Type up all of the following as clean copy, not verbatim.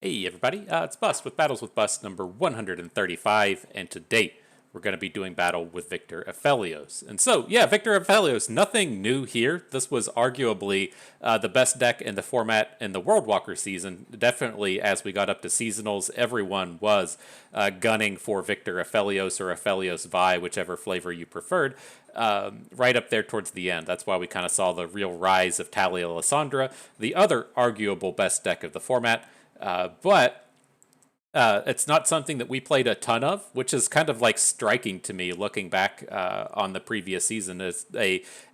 Hey everybody, it's Bust with Battles with Bust number 135, and today we're going to be doing battle with Viktor Aphelios. And so, yeah, Viktor Aphelios, nothing new here. This was arguably the best deck in the format in the World Walker season. Definitely, as we got up to seasonals, everyone was gunning for Viktor Aphelios or Aphelios Vi, whichever flavor you preferred. Right up there towards the end. That's why we kind of saw the real rise of Talia Lysandra, the other arguable best deck of the format. But it's not something that we played a ton of, which is kind of like striking to me looking back on the previous season. Is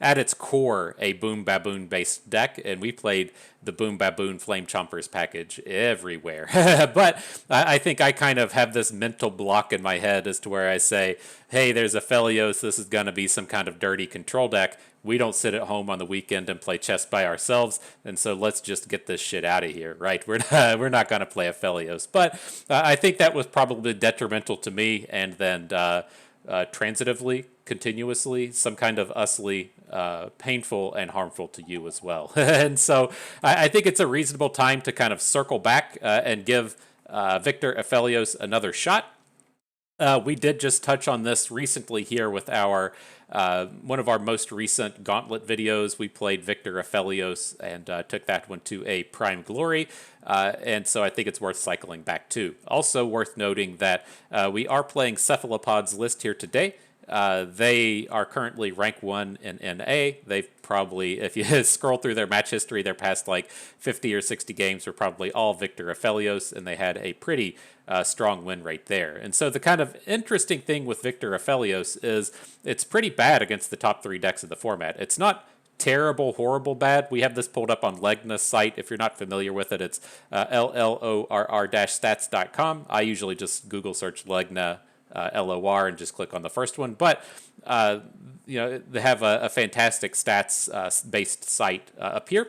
at its core a Boom Baboon based deck, and we played the Boom Baboon Flame Chompers package everywhere. But I think I kind of have this mental block in my head as to where I say, hey, there's Aphelios, this is going to be some kind of dirty control deck. We don't sit at home on the weekend and play chess by ourselves, and so let's just get this shit out of here, right? We're not going to play Aphelios. But I think that was probably detrimental to me, and then transitively, continuously, some kind of usly painful and harmful to you as well. And so I think it's a reasonable time to kind of circle back and give Viktor Aphelios another shot. We did just touch on this recently here with our one of our most recent Gauntlet videos. We played Viktor Aphelios and took that one to a prime glory, and so I think it's worth cycling back to. Also worth noting that we are playing Cephalopod's list here today. They are currently rank 1 in NA. They've probably, if you scroll through their match history, their past like 50 or 60 games were probably all Viktor Aphelios, and they had a pretty strong win rate there. And so the kind of interesting thing with Viktor Aphelios is it's pretty bad against the top 3 decks of the format. It's not terrible, horrible bad. We have this pulled up on Legna's site. If you're not familiar with it, it's LLORR-stats.com. I usually just Google search Legna LOR and just click on the first one. But they have a fantastic stats based site up here.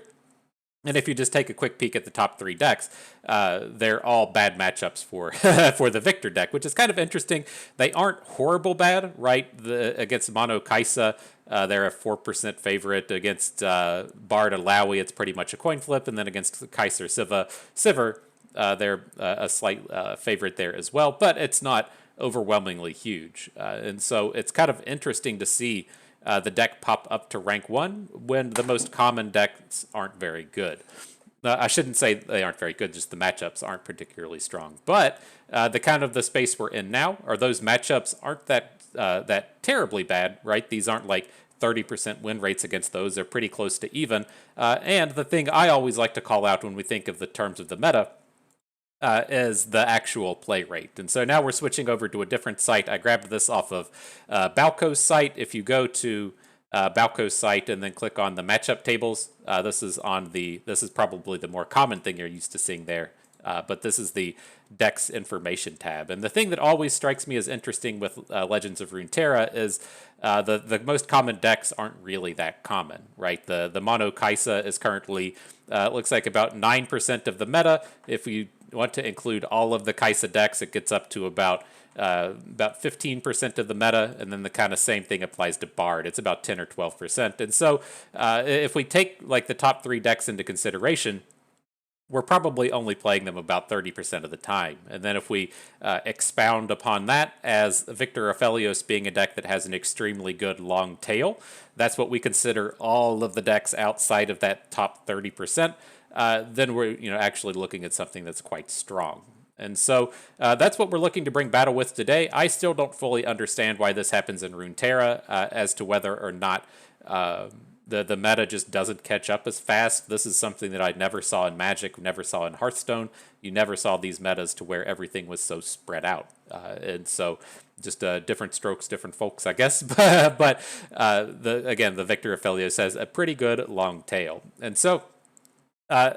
And if you just take a quick peek at the top 3 decks, they're all bad matchups for for the Viktor deck, which is kind of interesting. They aren't horrible bad, right? Against Mono Kaisa, they're a 4% favorite. Against Bard Alawi, it's pretty much a coin flip. And then against Kaiser Sivir, they're a slight favorite there as well. But it's not overwhelmingly huge. And so it's kind of interesting to see the deck pop up to rank 1 when the most common decks aren't very good. I shouldn't say they aren't very good, just the matchups aren't particularly strong. But the kind of the space we're in now, or those matchups aren't that terribly bad, right? These aren't like 30% win rates against those. They're pretty close to even. And the thing I always like to call out when we think of the terms of the meta is the actual play rate. And so now we're switching over to a different site. I grabbed this off of Balco's site. If you go to Balco's site and then click on the matchup tables, this is probably the more common thing you're used to seeing there. But this is the Dex information tab. And the thing that always strikes me as interesting with Legends of Runeterra is the most common decks aren't really that common, right? The Mono Kaisa is currently, looks like about 9% of the meta. If you want to include all of the Kaisa decks, it gets up to about 15% of the meta, and then the kind of same thing applies to Bard. It's about 10 or 12%. And so if we take like the top 3 decks into consideration, we're probably only playing them about 30% of the time. And then if we expound upon that as Viktor Aphelios being a deck that has an extremely good long tail, that's what we consider all of the decks outside of that top 30%, then we're actually looking at something that's quite strong. And so that's what we're looking to bring battle with today. I still don't fully understand why this happens in Runeterra as to whether or not the meta just doesn't catch up as fast. This is something that I never saw in Magic, never saw in Hearthstone. You never saw these metas to where everything was so spread out. And so just different strokes, different folks, I guess. But the Viktor Aphelios has a pretty good long tail. And so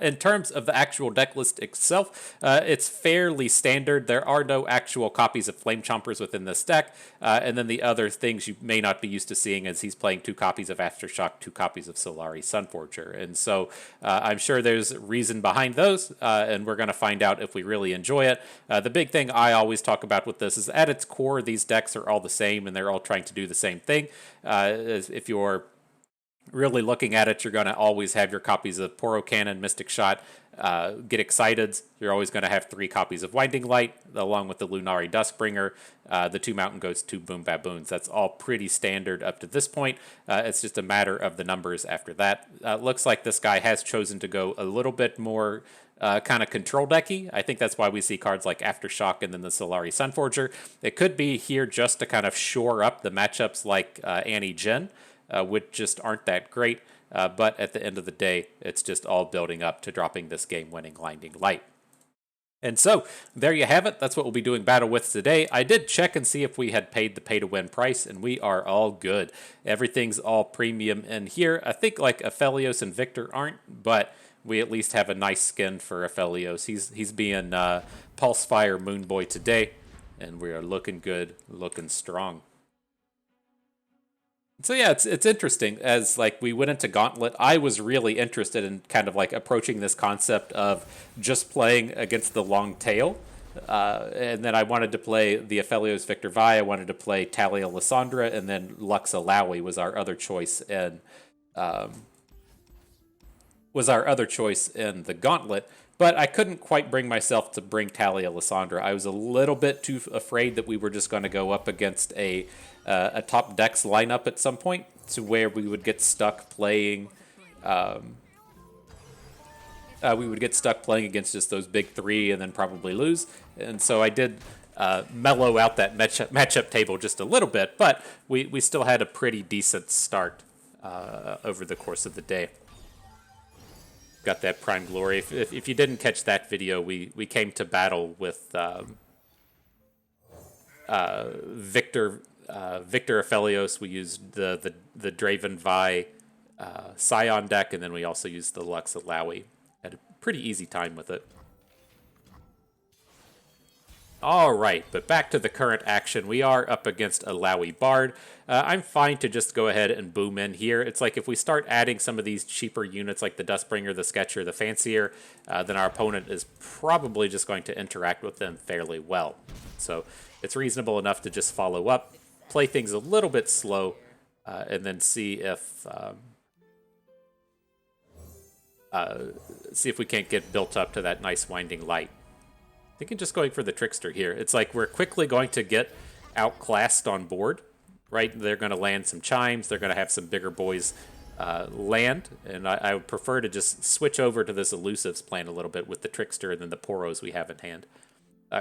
in terms of the actual deck list itself, it's fairly standard. There are no actual copies of Flame Chompers within this deck. And then the other things you may not be used to seeing is he's playing 2 copies of Aftershock, 2 copies of Solari Sunforger. And so I'm sure there's reason behind those, and we're going to find out if we really enjoy it. The big thing I always talk about with this is at its core, these decks are all the same, and they're all trying to do the same thing. If you're Really looking at it, you're going to always have your copies of Poro Cannon, Mystic Shot, Get Excited. You're always going to have 3 copies of Winding Light, along with the Lunari Duskbringer, the 2 Mountain Goats, 2 Boom Baboons. That's all pretty standard up to this point. It's just a matter of the numbers after that. Looks like this guy has chosen to go a little bit more kind of control decky. I think that's why we see cards like Aftershock and then the Solari Sunforger. It could be here just to kind of shore up the matchups like Annie Jin, which just aren't that great. But at the end of the day, it's just all building up to dropping this game-winning Blinding Light. And so, there you have it. That's what we'll be doing battle with today. I did check and see if we had paid the pay-to-win price, and we are all good. Everything's all premium in here. I think like Aphelios and Viktor aren't, but we at least have a nice skin for Aphelios. He's being Pulsefire Moonboy today, and we are looking good, looking strong. So yeah, it's interesting. As like we went into Gauntlet, I was really interested in kind of like approaching this concept of just playing against the long tail. And then I wanted to play the Aphelios Viktor Vi, I wanted to play Talia Lysandra, and then Luxa Lowy was our other choice in the Gauntlet. But I couldn't quite bring myself to bring Talia Lysandra. I was a little bit too afraid that we were just going to go up against a top decks lineup at some point, to where we would get stuck playing. We would get stuck playing against just those big 3 and then probably lose. And so I did mellow out that matchup table just a little bit, but we still had a pretty decent start over the course of the day. Got that Prime Glory. If you didn't catch that video, we came to battle with Viktor Aphelios. We used the Draven Vi Scion deck, and then we also used the Lux Lowy. Had a pretty easy time with it. All right, but back to the current action. We are up against a Lowy Bard. I'm fine to just go ahead and boom in here. It's like if we start adding some of these cheaper units like the Dustbringer, the Sketcher, the Fancier, then our opponent is probably just going to interact with them fairly well. So it's reasonable enough to just follow up, play things a little bit slow, and then see if we can't get built up to that nice Winding Light. Thinking just going for the Trickster here. It's like we're quickly going to get outclassed on board, right? They're going to land some Chimes. They're going to have some bigger boys land, and I would prefer to just switch over to this Elusives plan a little bit with the Trickster and then the Poros we have in hand.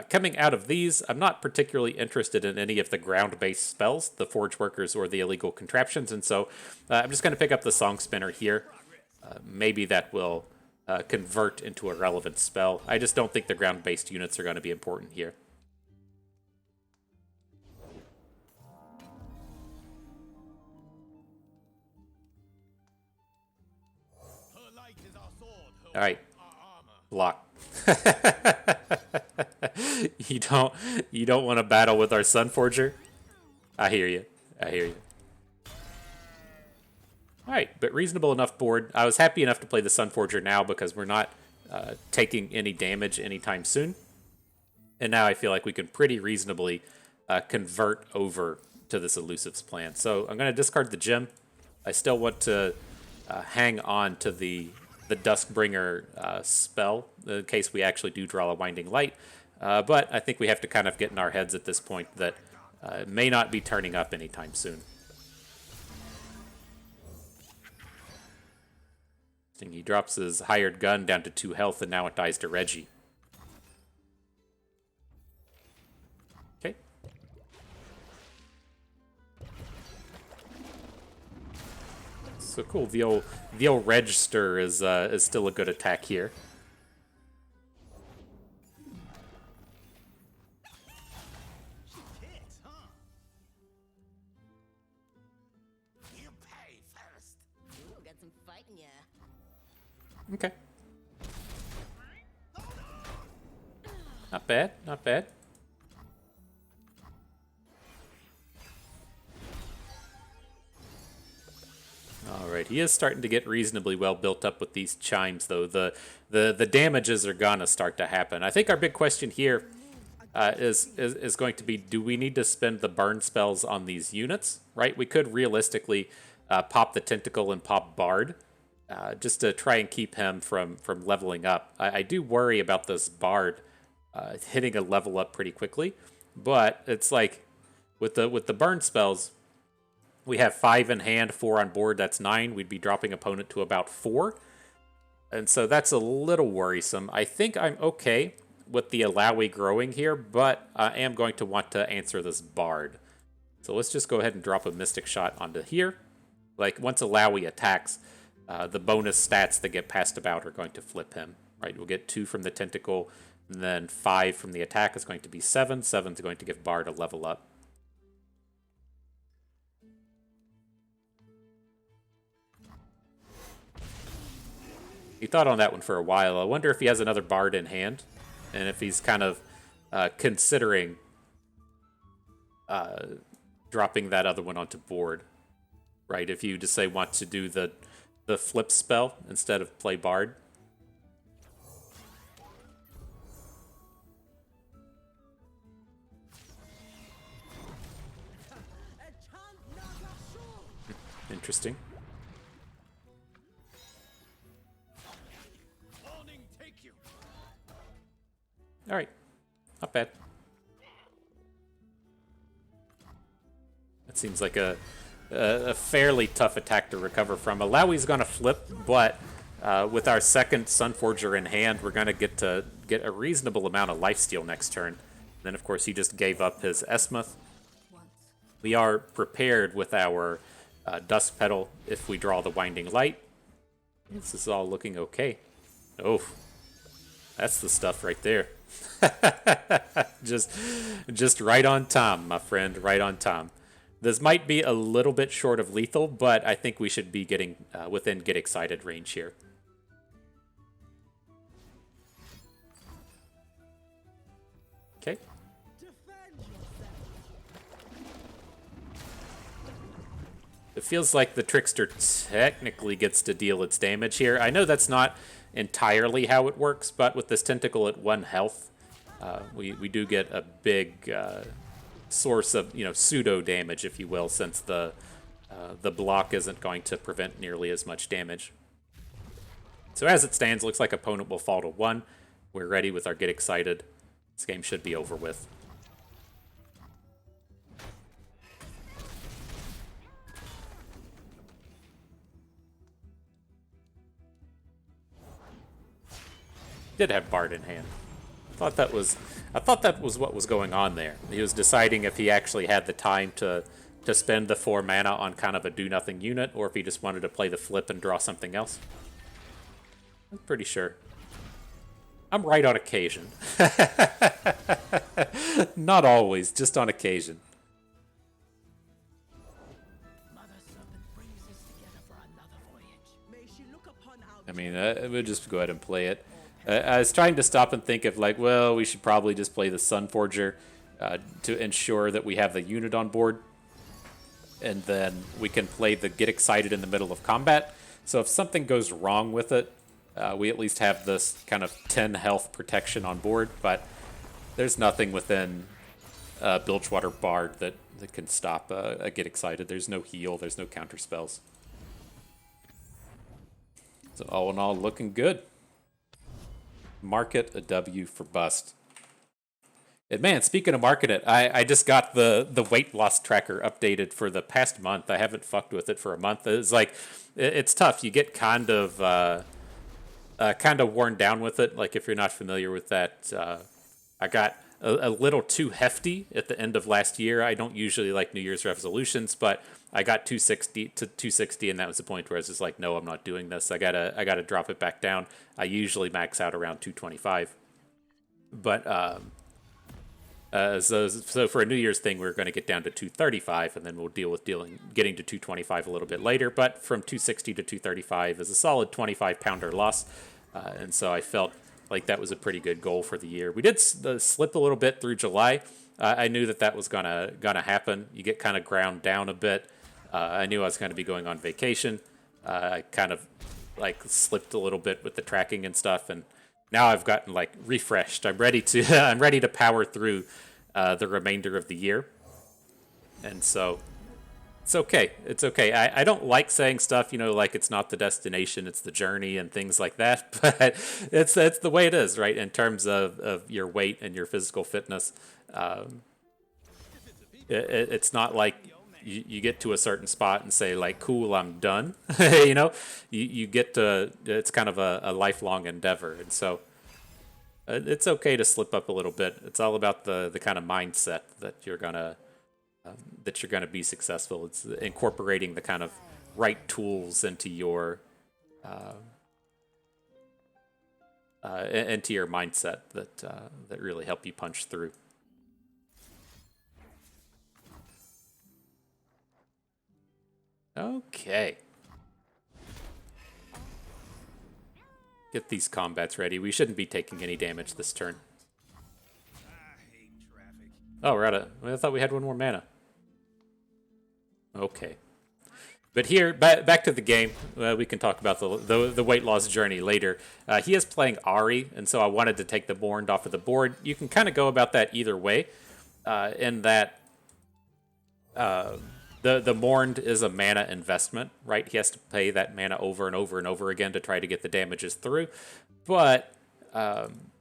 Coming out of these, I'm not particularly interested in any of the ground-based spells, the Forge Workers or the Illegal Contraptions, and so I'm just going to pick up the Song Spinner here. Maybe that will convert into a relevant spell. I just don't think the ground-based units are going to be important here. All right, block. You don't want to battle with our Sunforger? I hear you. All right, but reasonable enough board. I was happy enough to play the Sunforger now because we're not taking any damage anytime soon. And now I feel like we can pretty reasonably convert over to this Elusives plan. So I'm going to discard the gem. I still want to hang on to the Duskbringer spell in case we actually do draw a Winding Light. But I think we have to kind of get in our heads at this point that it may not be turning up anytime soon. He drops his hired gun down to 2 health, and now it dies to Reggie. Okay. So cool. The old Register is still a good attack here. Okay. Not bad, not bad. Alright, he is starting to get reasonably well built up with these Chimes, though. The damages are gonna start to happen. I think our big question here is going to be, do we need to spend the burn spells on these units, right? We could realistically pop the Tentacle and pop Bard, just to try and keep him from leveling up. I do worry about this Bard hitting a level up pretty quickly, but it's like with the burn spells, we have 5 in hand, 4 on board. That's 9. We'd be dropping opponent to about 4. And so that's a little worrisome. I think I'm okay with the Alawi growing here, but I am going to want to answer this Bard. So let's just go ahead and drop a Mystic Shot onto here. Like, once Alawi attacks, the bonus stats that get passed about are going to flip him. Right? We'll get 2 from the Tentacle, and then 5 from the attack is going to be 7. 7 is going to give Bard a level up. He thought on that one for a while. I wonder if he has another Bard in hand, and if he's kind of considering dropping that other one onto board, right? If you just say want to do the flip spell instead of play Bard. Interesting. All right, not bad. That seems like a fairly tough attack to recover from. Alawi's gonna flip, but with our second Sunforger in hand, we're gonna get a reasonable amount of lifesteal next turn. And then, of course, he just gave up his Esmuth. We are prepared with our Dusk Petal if we draw the Winding Light. This is all looking okay. Oh, that's the stuff right there. just right on time, my friend, right on time. This might be a little bit short of lethal, but I think we should be getting within Get Excited range here. Okay. It feels like the Trickster technically gets to deal its damage here. I know that's not entirely how it works, but with this Tentacle at 1 health, we do get a big source of pseudo damage, if you will, since the block isn't going to prevent nearly as much damage. So as it stands, looks like opponent will fall to 1. We're ready with our Get Excited. This game should be over with. Did have Bard in hand. I thought that was what was going on there. He was deciding if he actually had the time to spend the 4 mana on kind of a do-nothing unit, or if he just wanted to play the flip and draw something else. I'm pretty sure. I'm right on occasion. Not always, just on occasion. I mean, we'll just go ahead and play it. I was trying to stop and think of, like, well, we should probably just play the Sunforger to ensure that we have the unit on board. And then we can play the Get Excited in the middle of combat. So if something goes wrong with it, we at least have this kind of 10 health protection on board. But there's nothing within Bilgewater Bard that can stop a Get Excited. There's no heal, there's no counter spells. So all in all, looking good. Market a W for bust. And man, speaking of market it, I just got the weight loss tracker updated for the past month. I haven't fucked with it for a month. It's like, it's tough. You get kind of worn down with it. Like, if you're not familiar with that, I got a little too hefty at the end of last year. I don't usually like New Year's resolutions, but I got 260, and that was the point where I was just like, no, I'm not doing this. I gotta drop it back down. I usually max out around 225, but so for a New Year's thing, we're going to get down to 235, and then we'll deal with getting to 225 a little bit later. But from 260 to 235 is a solid 25-pounder loss, and so I felt like that was a pretty good goal for the year. We did slip a little bit through July. I knew that was gonna happen. You get kind of ground down a bit. I knew I was going to be going on vacation. I kind of like slipped a little bit with the tracking and stuff, and now I've gotten like refreshed. I'm ready to power through the remainder of the year. And so It's okay. It's okay. I don't like saying stuff, like it's not the destination, it's the journey and things like that. But it's the way it is, right? In terms of your weight and your physical fitness, um, it's not like you get to a certain spot and say like, "Cool, I'm done." You get to. It's kind of a lifelong endeavor, and so it's okay to slip up a little bit. It's all about the kind of mindset that you're gonna be successful. It's incorporating the kind of right tools into your mindset that really help you punch through. Okay, get these combats ready. We shouldn't be taking any damage this turn. Oh, we're out of. I thought we had one more mana. Okay. But here, back to the game. We can talk about the weight loss journey later. He is playing Ari, and so I wanted to take the Mourned off of the board. You can kind of go about that either way, in that the Mourned is a mana investment, right? He has to pay that mana over and over and over again to try to get the damages through, but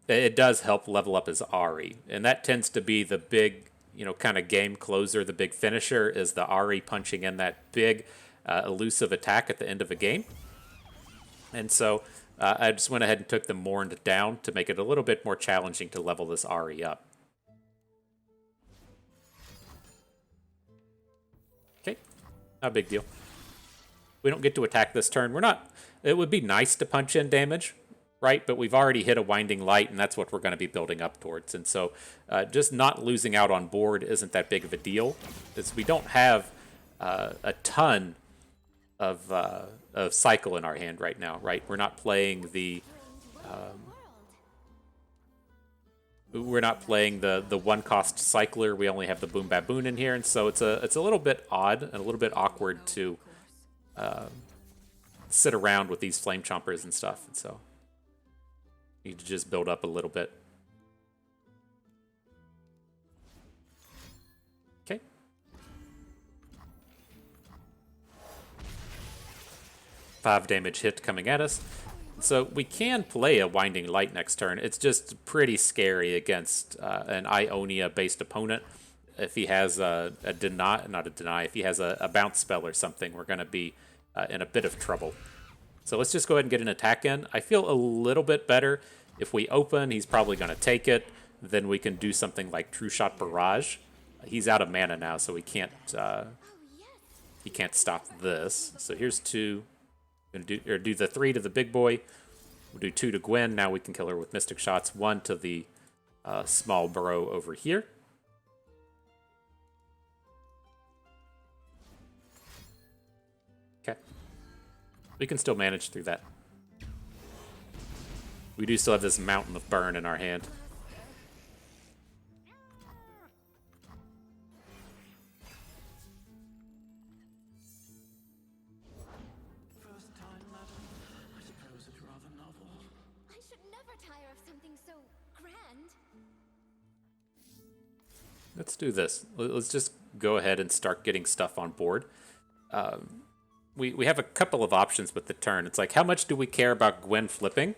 it does help level up his Ari, and that tends to be the big, kind of game closer. The big finisher is the Ari punching in that big elusive attack at the end of a game. And so I just went ahead and took the Mourned down to make it a little bit more challenging to level this Ari up. Okay, not a big deal. We don't get to attack this turn. We're not. It would be nice to punch in damage, right? But we've already hit a Winding Light, and that's what we're going to be building up towards. And so just not losing out on board isn't that big of a deal. It's, we don't have a ton of cycle in our hand right now, right? We're not playing the one cost cycler. We only have the Boom Baboon in here, and so it's a little bit odd and a little bit awkward to sit around with these Flame Chompers and stuff. And so need to just build up a little bit. Okay. 5 damage hit coming at us. So we can play a Winding Light next turn. It's just pretty scary against an Ionia-based opponent. If he has if he has a bounce spell or something, we're going to be in a bit of trouble. So let's just go ahead and get an attack in. I feel a little bit better. If we open, he's probably going to take it. Then we can do something like True Shot Barrage. He's out of mana now, so he can't stop this. So here's 2. Gonna do the 3 to the big boy. We'll do 2 to Gwen. Now we can kill her with Mystic Shots. 1 to the small bro over here. Okay. We can still manage through that. We do still have this Mountain of Burn in our hand. Let's do this. Let's just go ahead and start getting stuff on board. We have a couple of options with the turn. It's like, how much do we care about Gwen flipping?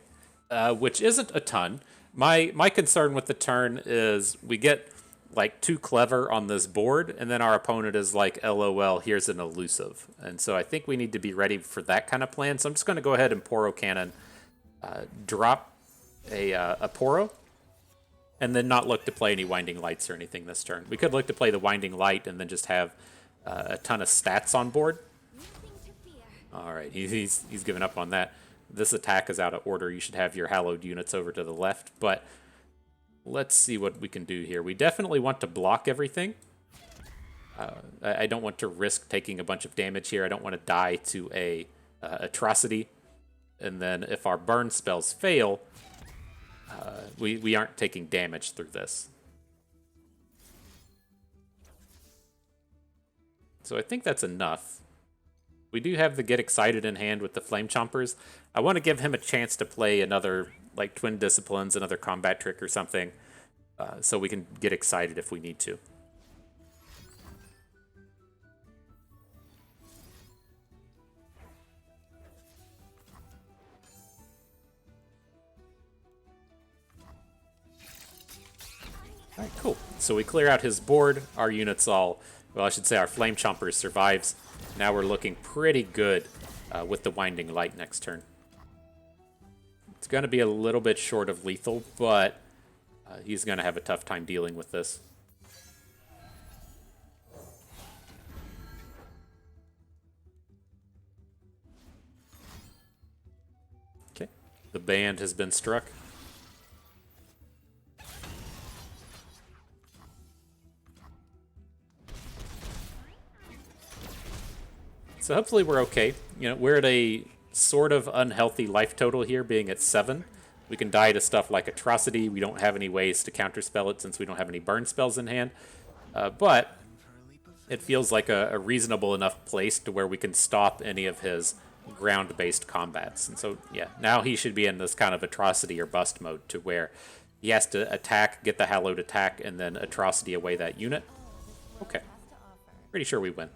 Which isn't a ton. My concern with the turn is we get like too clever on this board, and then our opponent is like, LOL, here's an elusive. And so I think we need to be ready for that kind of plan. So I'm just going to go ahead and Poro Cannon, drop a Poro, and then not look to play any Winding Lights or anything this turn. We could look to play the Winding Light and then just have a ton of stats on board. All right, he's given up on that. This attack is out of order. You should have your hallowed units over to the left, but let's see what we can do here. We definitely want to block everything. I don't want to risk taking a bunch of damage here. I don't want to die to a atrocity. And then if our burn spells fail, we aren't taking damage through this. So I think that's enough. We do have the Get Excited in hand with the Flame Chompers. I want to give him a chance to play another, like, Twin Disciplines, another combat trick or something, so we can get excited if we need to. All right, cool. So we clear out his board. Our units all, well, I should say our Flame Chomper survives. Now we're looking pretty good with the Winding Light next turn. It's going to be a little bit short of lethal, but he's going to have a tough time dealing with this. Okay, the band has been struck. So hopefully we're okay. You know, we're at a sort of unhealthy life total here, being at 7. We can die to stuff like Atrocity. We don't have any ways to counterspell it since we don't have any burn spells in hand. But it feels like a reasonable enough place to where we can stop any of his ground-based combats. And so, yeah, now he should be in this kind of Atrocity or Bust mode to where he has to attack, get the Hallowed attack, and then Atrocity away that unit. Okay. Pretty sure we win.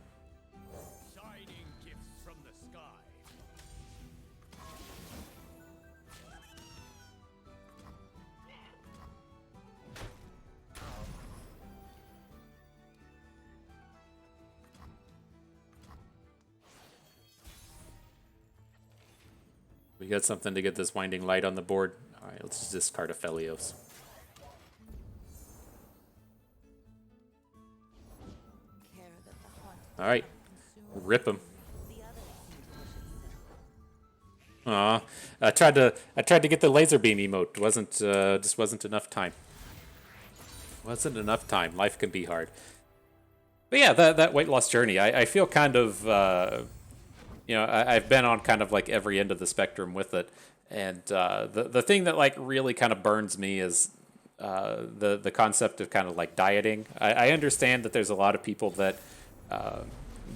We got something to get this Winding Light on the board. All right, let's just discard Aphelios. All right, rip him. Aw, I tried to get the laser beam emote. Just wasn't enough time. Wasn't enough time. Life can be hard. But yeah, that weight loss journey, I feel kind of you know, I've been on kind of like every end of the spectrum with it, and the thing that like really kind of burns me is the concept of kind of like dieting. I understand that there's a lot of people that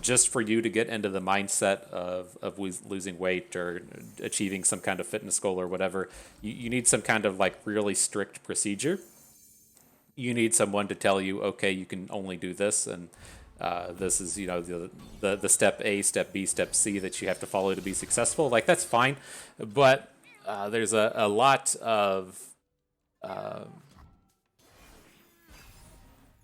just for you to get into the mindset of losing weight or achieving some kind of fitness goal or whatever, you need some kind of like really strict procedure. You need someone to tell you, okay, you can only do this, and this is, you know, the step A, step B, step C that you have to follow to be successful. Like, that's fine, but there's a lot of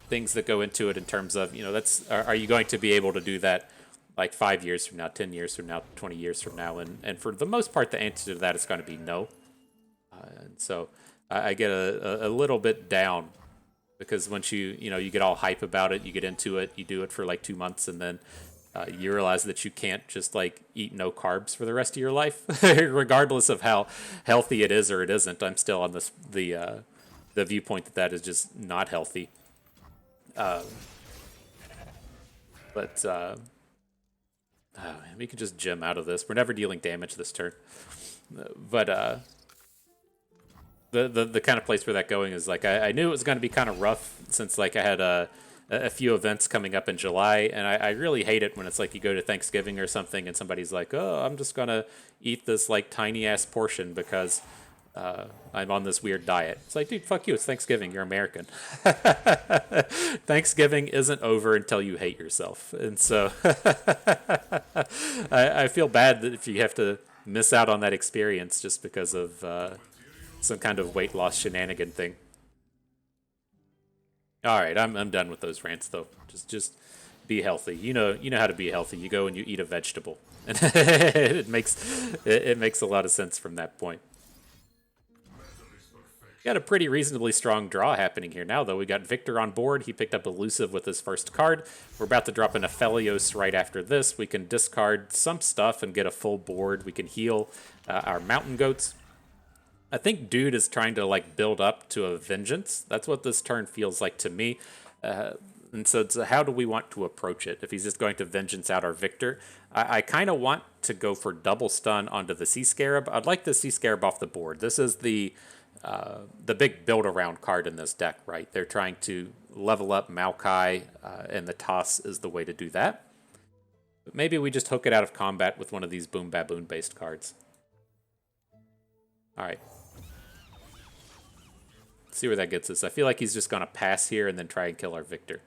things that go into it in terms of, you know, are you going to be able to do that like 5 years from now, 10 years from now, 20 years from now? And for the most part, the answer to that is going to be no. And so I get a little bit down because once you get all hype about it, you get into it, you do it for like 2 months, and then you realize that you can't just like eat no carbs for the rest of your life, regardless of how healthy it is or it isn't. I'm still on the viewpoint that is just not healthy. But we can just gem out of this. We're never dealing damage this turn. But the kind of place where that going is like I knew it was going to be kind of rough since like I had a few events coming up in July, and I really hate it when it's like you go to Thanksgiving or something and somebody's like, oh, I'm just gonna eat this like tiny ass portion because I'm on this weird diet. It's like, dude, fuck you. It's Thanksgiving. You're American. Thanksgiving isn't over until you hate yourself. And so I feel bad that if you have to miss out on that experience just because of some kind of weight loss shenanigan thing. All right, I'm done with those rants though. Just be healthy. You know how to be healthy. You go and you eat a vegetable, and it makes a lot of sense from that point. Got a pretty reasonably strong draw happening here now, though. We got Viktor on board. He picked up Elusive with his first card. We're about to drop an Aphelios right after this. We can discard some stuff and get a full board. We can heal our Mountain Goats. I think Dude is trying to like build up to a Vengeance. That's what this turn feels like to me. And so how do we want to approach it? If he's just going to Vengeance out our Viktor, I kind of want to go for double stun onto the Sea Scarab. I'd like the Sea Scarab off the board. This is the big build-around card in this deck, right? They're trying to level up Maokai, and the Toss is the way to do that. But maybe we just hook it out of combat with one of these Boom Baboon-based cards. All right. Let's see where that gets us. I feel like he's just going to pass here and then try and kill our Viktor.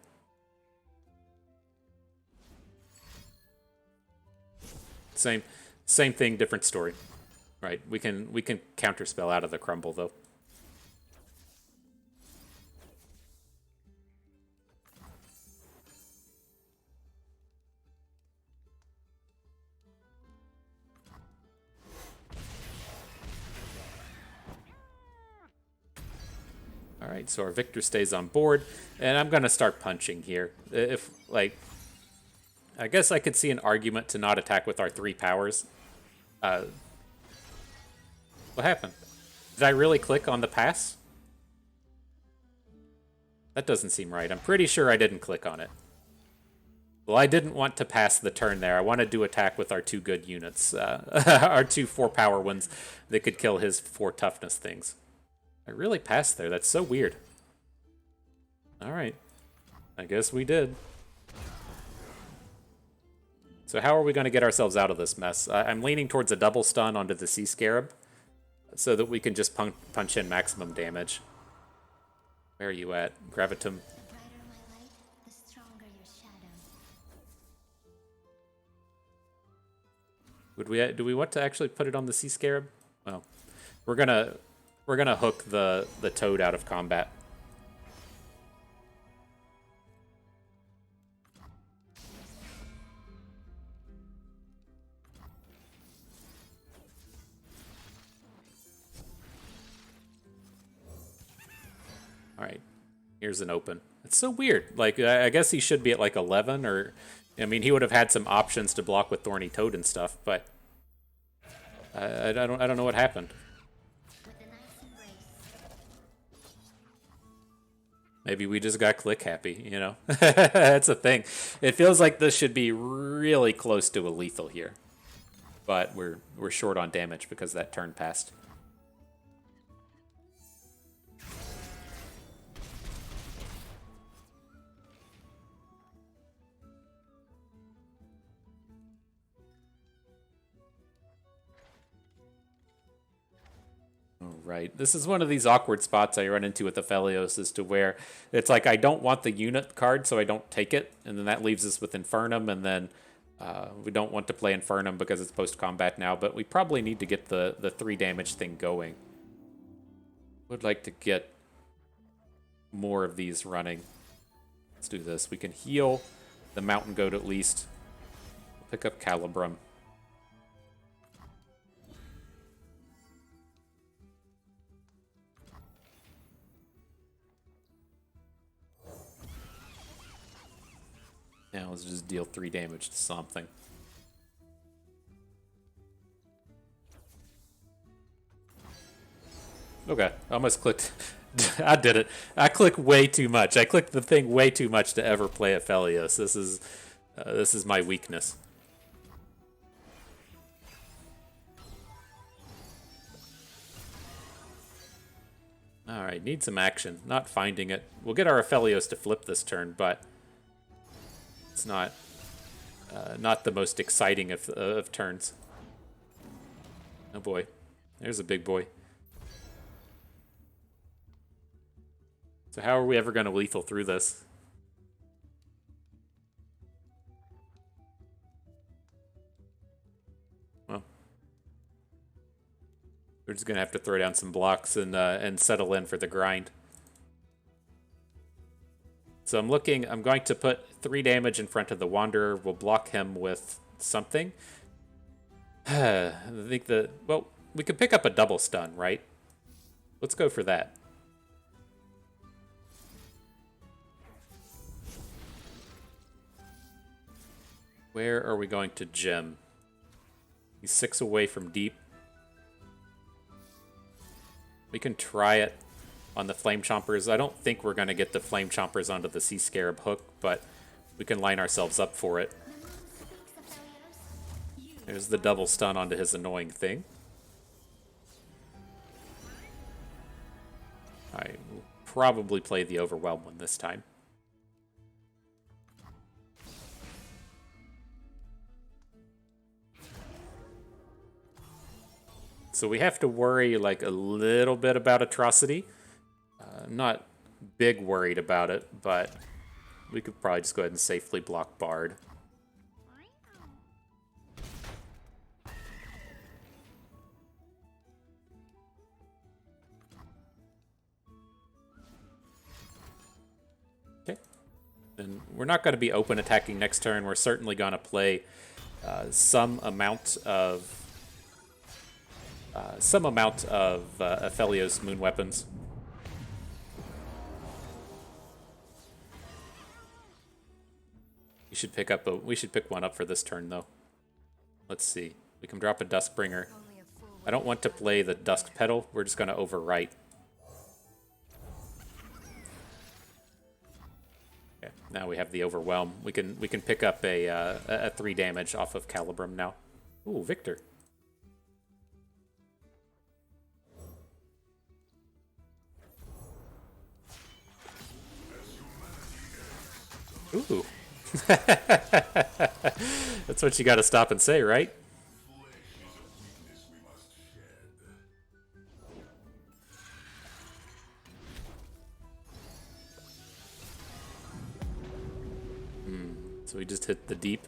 Same thing, different story. Right, we can counterspell out of the crumble though. All right, so our Victor stays on board, and I'm gonna start punching here. If like, I guess I could see an argument to not attack with our 3 powers. What happened? Did I really click on the pass? That doesn't seem right. I'm pretty sure I didn't click on it. Well, I didn't want to pass the turn there. I wanted to attack with our 2 good units. Our 2 4-power ones that could kill his 4 toughness things. I really passed there. That's so weird. Alright. I guess we did. So how are we going to get ourselves out of this mess? I'm leaning towards a double stun onto the Sea Scarab so that we can just punch in maximum damage. Where are you at? Gravitum. Do we want to actually put it on the Sea Scarab? Well, we're gonna hook the Toad out of combat. All right, here's an open. It's so weird. Like, I guess he should be at like 11, or I mean, he would have had some options to block with Thorny Toad and stuff, but I don't know what happened. Maybe we just got click happy, you know? That's the thing. It feels like this should be really close to a lethal here, but we're short on damage because that turn passed. Right. This is one of these awkward spots I run into with Aphelios as to where it's like I don't want the unit card, so I don't take it, and then that leaves us with Infernum, and then we don't want to play Infernum because it's post-combat now, but we probably need to get the 3 damage thing going. Would like to get more of these running. Let's do this. We can heal the Mountain Goat at least. Pick up Calibrum. Now let's just deal 3 damage to something. Okay, I almost clicked. I did it. I clicked way too much. I clicked the thing way too much to ever play Aphelios. This is my weakness. All right, need some action. Not finding it. We'll get our Aphelios to flip this turn, but it's not the most exciting of turns. Oh boy, there's a big boy. So how are we ever going to lethal through this? Well, we're just going to have to throw down some blocks and settle in for the grind. So I'm going to put 3 damage in front of the Wanderer. We'll block him with something. I think well, we could pick up a double stun, right? Let's go for that. Where are we going to gem? He's 6 away from deep. We can try it on the Flame Chompers. I don't think we're going to get the Flame Chompers onto the Sea Scarab hook, but we can line ourselves up for it. There's the double stun onto his annoying thing. I will probably play the Overwhelm one this time. So we have to worry like a little bit about Atrocity. I'm not big worried about it, but we could probably just go ahead and safely block Bard. Okay. And we're not going to be open attacking next turn. We're certainly going to play some amount of Aphelios Moon Weapons. We should pick one up for this turn though. Let's see. We can drop a Duskbringer. I don't want to play the Dusk Petal. We're just going to overwrite. Okay, now we have the Overwhelm. We can pick up a 3 damage off of Calibrum now. Ooh, Viktor. Ooh. That's what you got to stop and say, right? So we just hit the deep.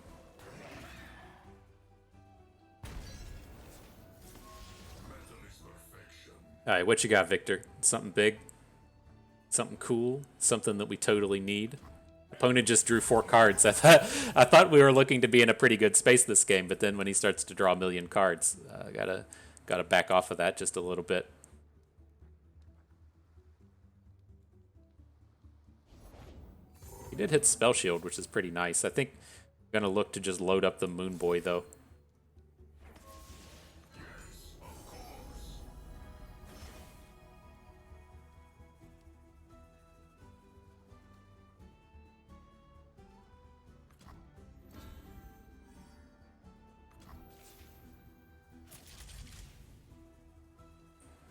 Alright, what you got, Viktor? Something big? Something cool? Something that we totally need? Opponent just drew 4 cards. I thought we were looking to be in a pretty good space this game, but then when he starts to draw a million cards, gotta back off of that just a little bit. He did hit Spell Shield, which is pretty nice. I think I'm gonna look to just load up the Moon Boy though.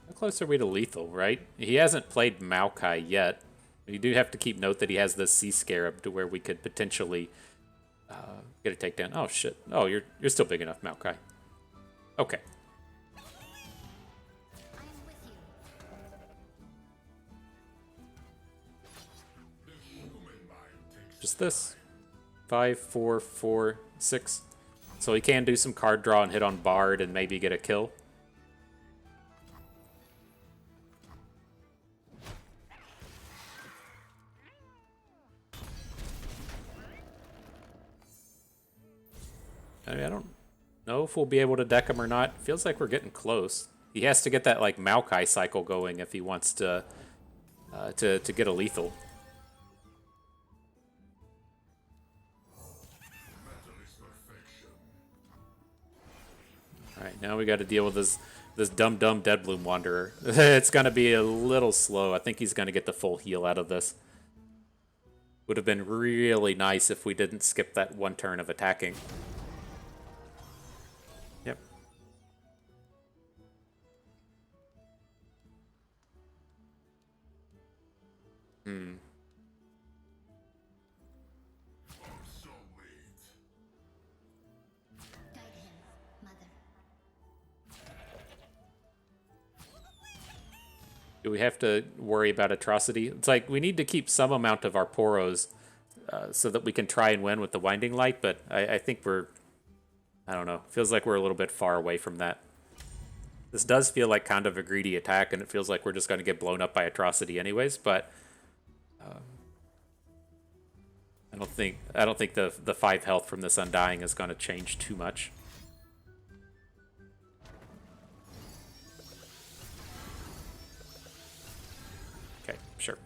How close are we to lethal, right? He hasn't played Maokai yet. You do have to keep note that he has this Sea Scarab to where we could potentially get a takedown. Oh shit! Oh, you're still big enough, Maokai. Okay. Just this. 5, 4, 4, 6. So he can do some card draw and hit on Bard and maybe get a kill. I mean, I don't know if we'll be able to deck him or not. Feels like we're getting close. He has to get that like Maokai cycle going if he wants to get a lethal. All right, now we got to deal with this dumb Deadbloom Wanderer. It's gonna be a little slow. I think he's gonna get the full heal out of this. Would have been really nice if we didn't skip that 1 turn of attacking. Yep. Do we have to worry about Atrocity? It's like we need to keep some amount of our Poros so that we can try and win with the Winding Light, but I think we're... I don't know. Feels like we're a little bit far away from that. This does feel like kind of a greedy attack, and it feels like we're just going to get blown up by Atrocity anyways, but... I don't think the 5 health from this Undying is going to change too much. Okay, sure.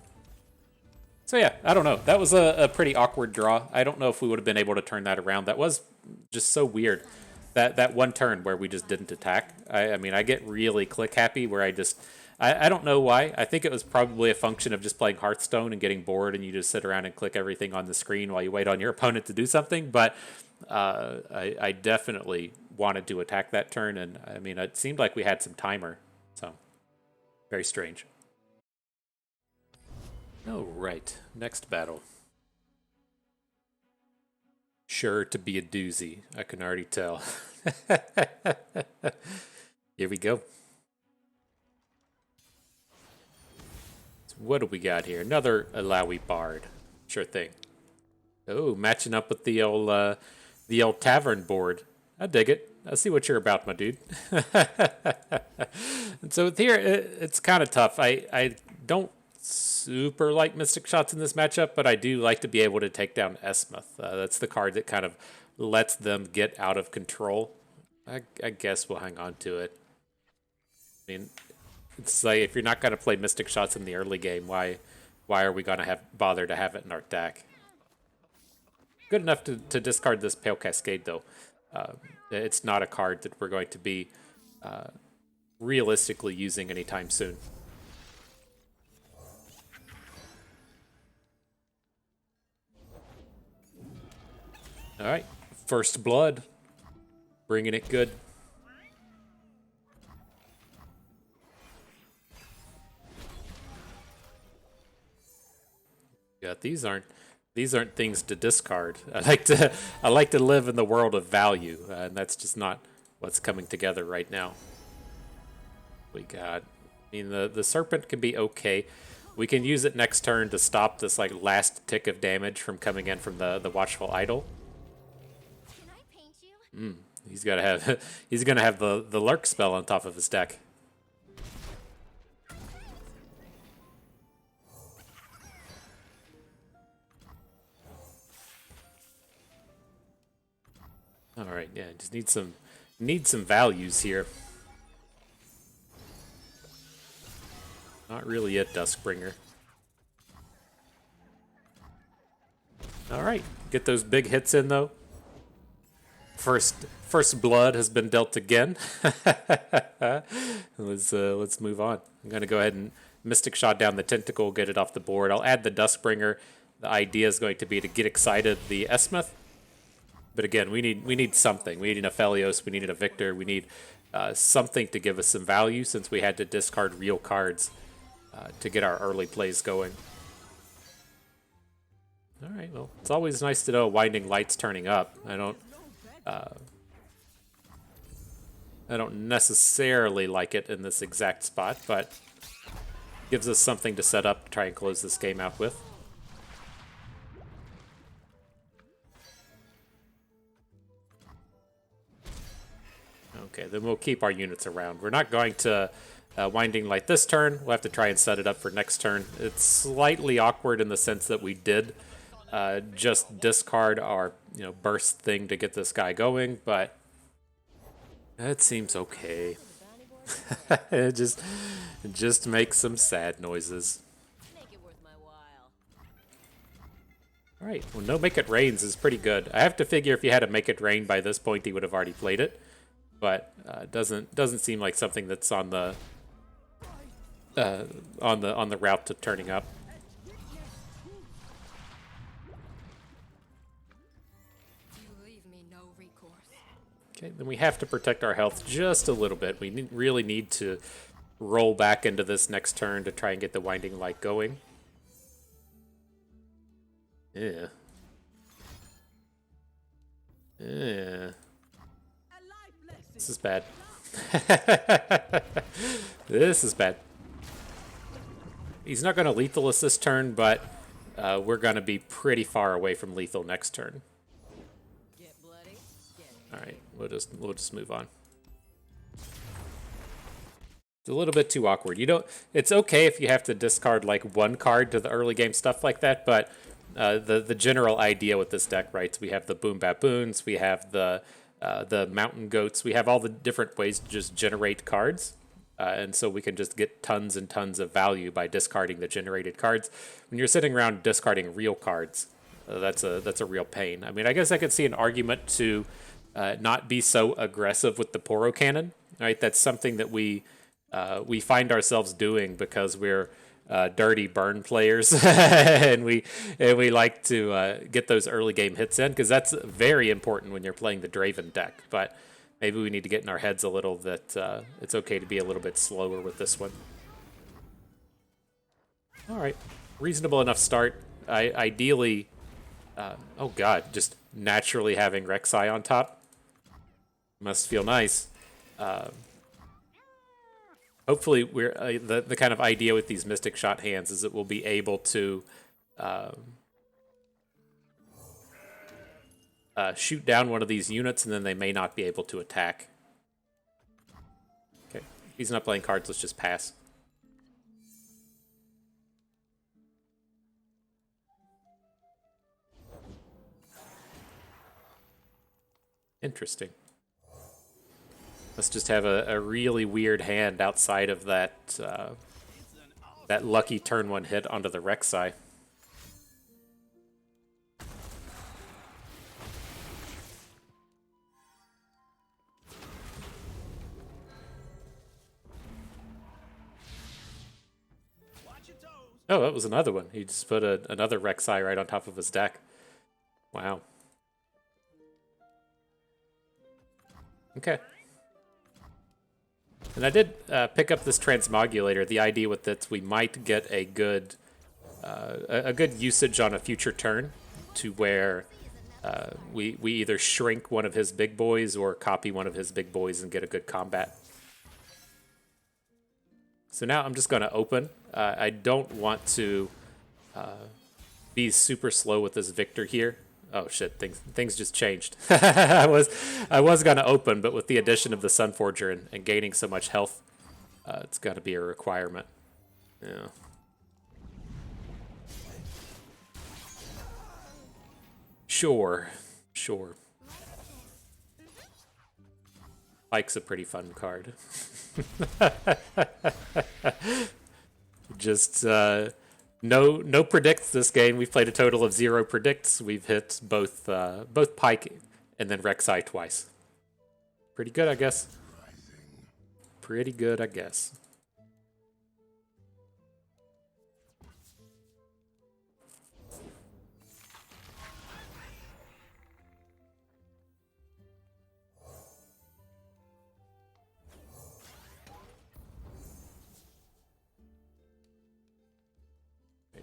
So yeah, I don't know. That was a pretty awkward draw. I don't know if we would have been able to turn that around. That was just so weird. That 1 turn where we just didn't attack. I mean, I get really click happy where I don't know why. I think it was probably a function of just playing Hearthstone and getting bored and you just sit around and click everything on the screen while you wait on your opponent to do something. But I definitely wanted to attack that turn, and I mean, it seemed like we had some timer. So, very strange. All right, next battle. Sure to be a doozy, I can already tell. Here we go. So what do we got here? Another Alawi Bard. Sure thing. Oh, matching up with the old tavern board. I dig it. I see what you're about, my dude. And so here, it's kind of tough. I don't super like Mystic Shots in this matchup, but I do like to be able to take down Esmuth. That's the card that kind of lets them get out of control. I guess we'll hang on to it. I mean, it's like if you're not going to play Mystic Shots in the early game, why are we going to bother to have it in our deck? Good enough to discard this Pale Cascade, though. It's not a card that we're going to be realistically using anytime soon. All right, first blood, bringing it good. Yeah, these aren't things to discard. I like to live in the world of value, and that's just not what's coming together right now. We got, I mean, the serpent can be okay. We can use it next turn to stop this like last tick of damage from coming in from the watchful idol. Can I paint you? He's gotta have he's gonna have the lurk spell on top of his deck. All right, yeah, just need some values here. Not really a Duskbringer. All right, get those big hits in though. First blood has been dealt again. Let's move on. I'm gonna go ahead and Mystic Shot down the Tentacle, get it off the board. I'll add the Duskbringer. The idea is going to be to get excited the Esmith. But again, we need something. We need an Aphelios. We needed a Viktor. We need something to give us some value since we had to discard real cards to get our early plays going. All right. Well, it's always nice to know Winding Light's turning up. I don't necessarily like it in this exact spot, but gives us something to set up to try and close this game out with. Okay, then we'll keep our units around. We're not going to Winding Light this turn. We'll have to try and set it up for next turn. It's slightly awkward in the sense that we did just discard our burst thing to get this guy going, but that seems okay. it just makes some sad noises. Make it worth my while. All right, well, no Make It Rains is pretty good. I have to figure if he had a Make It Rain by this point, he would have already played it, but doesn't seem like something that's on the route to turning up. You leave me no recourse. Okay, then we have to protect our health just a little bit. We really need to roll back into this next turn to try and get the Winding Light going. Yeah. Yeah. This is bad. This is bad. He's not going to lethal us this turn, but we're going to be pretty far away from lethal next turn. Get bloody. Get All right, we'll just move on. It's a little bit too awkward. It's okay if you have to discard like one card to the early game stuff like that, but the general idea with this deck, right? So we have the Boom Baboons, we have the Mountain Goats, we have all the different ways to just generate cards. And so we can just get tons and tons of value by discarding the generated cards. When you're sitting around discarding real cards, that's a real pain. I mean, I guess I could see an argument to not be so aggressive with the Poro Cannon. Right, that's something that we find ourselves doing because we're dirty burn players, and we like to get those early game hits in because that's very important when you're playing the Draven deck. But maybe we need to get in our heads a little that it's okay to be a little bit slower with this one. All right, reasonable enough start. Ideally, oh god, just naturally having Rek'Sai on top must feel nice. Hopefully, we're the kind of idea with these Mystic Shot hands is that we'll be able to shoot down one of these units, and then they may not be able to attack. Okay, if he's not playing cards, let's just pass. Interesting. Let's just have a really weird hand outside of that that lucky turn one hit onto the Rek'Sai. Oh, that was another one. He just put another Rek'Sai right on top of his deck. Wow. Okay. And I did pick up this transmogulator. The idea with it, we might get a good usage on a future turn to where we either shrink one of his big boys or copy one of his big boys and get a good combat. So now I'm just going to open. I don't want to be super slow with this Viktor here. Oh shit, things just changed. I was going to open, but with the addition of the Sunforger and gaining so much health, it's got to be a requirement. Yeah. Sure. Pike's a pretty fun card. Just no predicts this game. We've played a total of 0 predicts. We've hit both Pike and then Rek'Sai twice. Pretty good, I guess. Pretty good, I guess.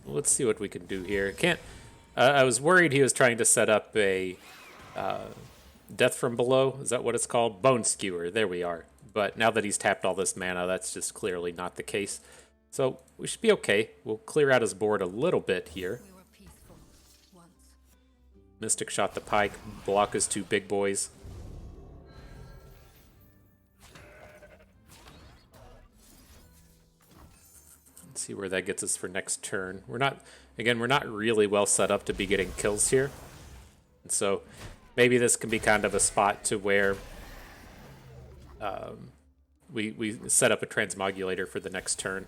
Let's see what we can do here. Can't. I was worried he was trying to set up a death from below. Is that what it's called? Bone skewer. There we are. But now that he's tapped all this mana, that's just clearly not the case. So we should be okay. We'll clear out his board a little bit here. We were peaceful once. Mystic shot the Pike. Block his 2 big boys. Let's see where that gets us for next turn. We're not really well set up to be getting kills here. And so maybe this can be kind of a spot to where we set up a transmogulator for the next turn.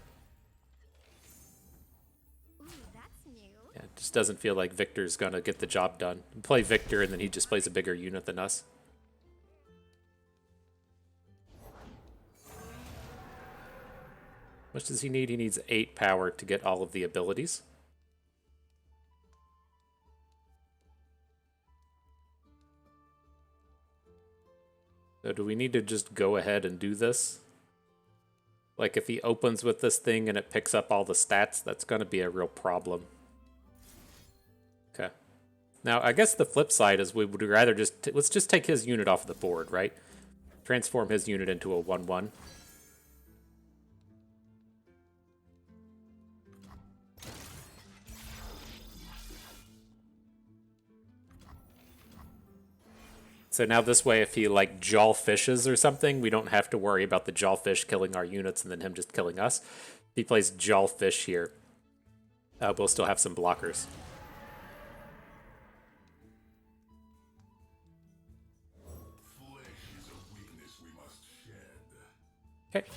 Ooh, that's new. Yeah, it just doesn't feel like Viktor's gonna get the job done. We play Viktor and then he just plays a bigger unit than us. How much does he need? He needs 8 power to get all of the abilities. So do we need to just go ahead and do this? Like if he opens with this thing and it picks up all the stats, that's going to be a real problem. Okay. Now, I guess the flip side is we would rather just... let's just take his unit off the board, right? Transform his unit into a 1/1. So now this way, if he like jawfishes or something, we don't have to worry about the jawfish killing our units and then him just killing us. If he plays jawfish here, we'll still have some blockers. Okay,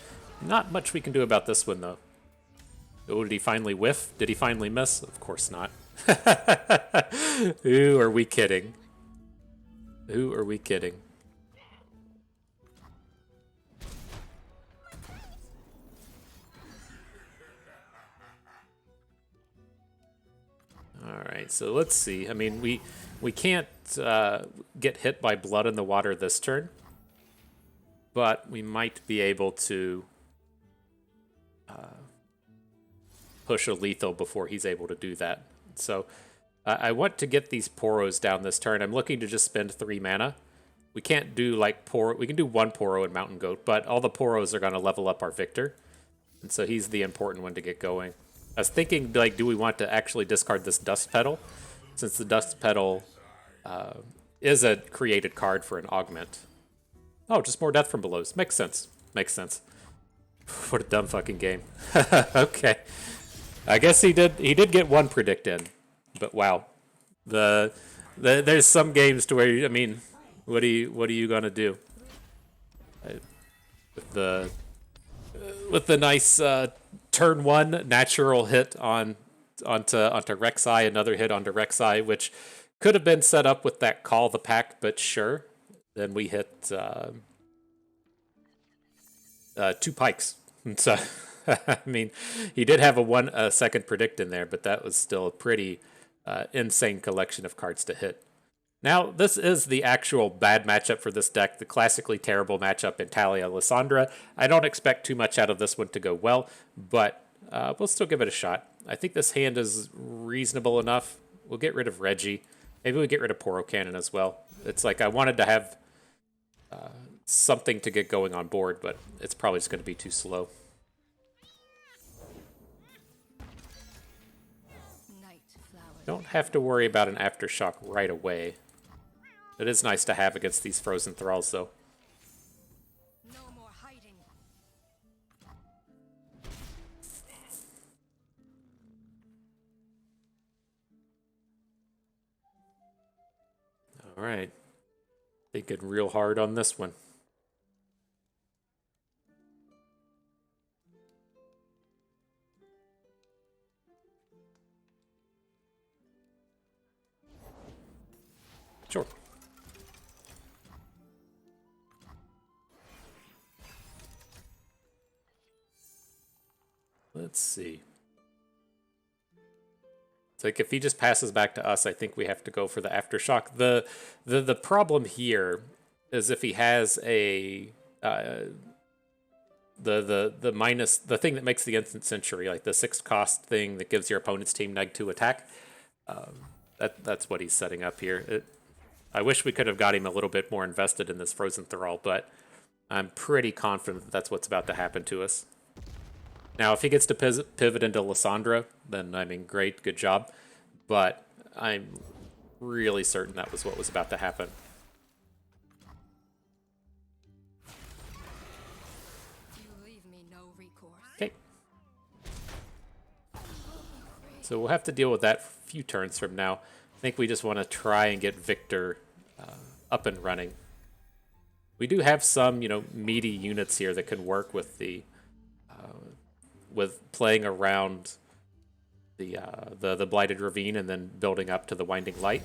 not much we can do about this one though. Oh, did he finally whiff? Did he finally miss? Of course not. Who are we kidding? Who are we kidding? Alright, so let's see. I mean, we can't get hit by blood in the water this turn, but we might be able to push a lethal before he's able to do that. So I want to get these Poros down this turn. I'm looking to just spend 3 mana. We can't do like Poro. We can do 1 Poro and Mountain Goat, but all the Poros are going to level up our Viktor. And so he's the important one to get going. I was thinking, like, do we want to actually discard this Dust Petal? Since the Dust Petal is a created card for an augment. Oh, just more Death from Belows. Makes sense. Makes sense. What a dumb fucking game. Okay. I guess he did get 1 predict in. But wow, there's some games to where I mean, what are you gonna do? With the nice turn 1 natural hit onto Rek'Sai, another hit onto Rek'Sai, which could have been set up with that Call the Pack, but sure. Then we hit 2 pikes. So I mean, he did have a second predict in there, but that was still a pretty insane collection of cards to hit. Now, this is the actual bad matchup for this deck, the classically terrible matchup in Talia Lysandra. I don't expect too much out of this one to go well, but we'll still give it a shot. I think this hand is reasonable enough. We'll get rid of Reggie. Maybe we get rid of Poro Cannon as well. It's like I wanted to have something to get going on board, but it's probably just going to be too slow. Night flowers. Don't have to worry about an Aftershock right away. It is nice to have against these Frozen Thralls, though. No more hiding. All right. Thinking real hard on this one. Sure. Let's see. It's like if he just passes back to us, I think we have to go for the Aftershock. The problem here is if he has a the minus, the thing that makes the instant century, like the 6 cost thing that gives your opponent's team -2 attack. That's what he's setting up here. I wish we could have got him a little bit more invested in this Frozen Thrall, but I'm pretty confident that that's what's about to happen to us. Now, if he gets to pivot into Lysandra, then, I mean, great, good job. But I'm really certain that was what was about to happen. You leave me no recourse. Okay. So we'll have to deal with that a few turns from now. I think we just want to try and get Viktor up and running. We do have some, meaty units here that can work with the with playing around the Blighted Ravine and then building up to the Winding Light.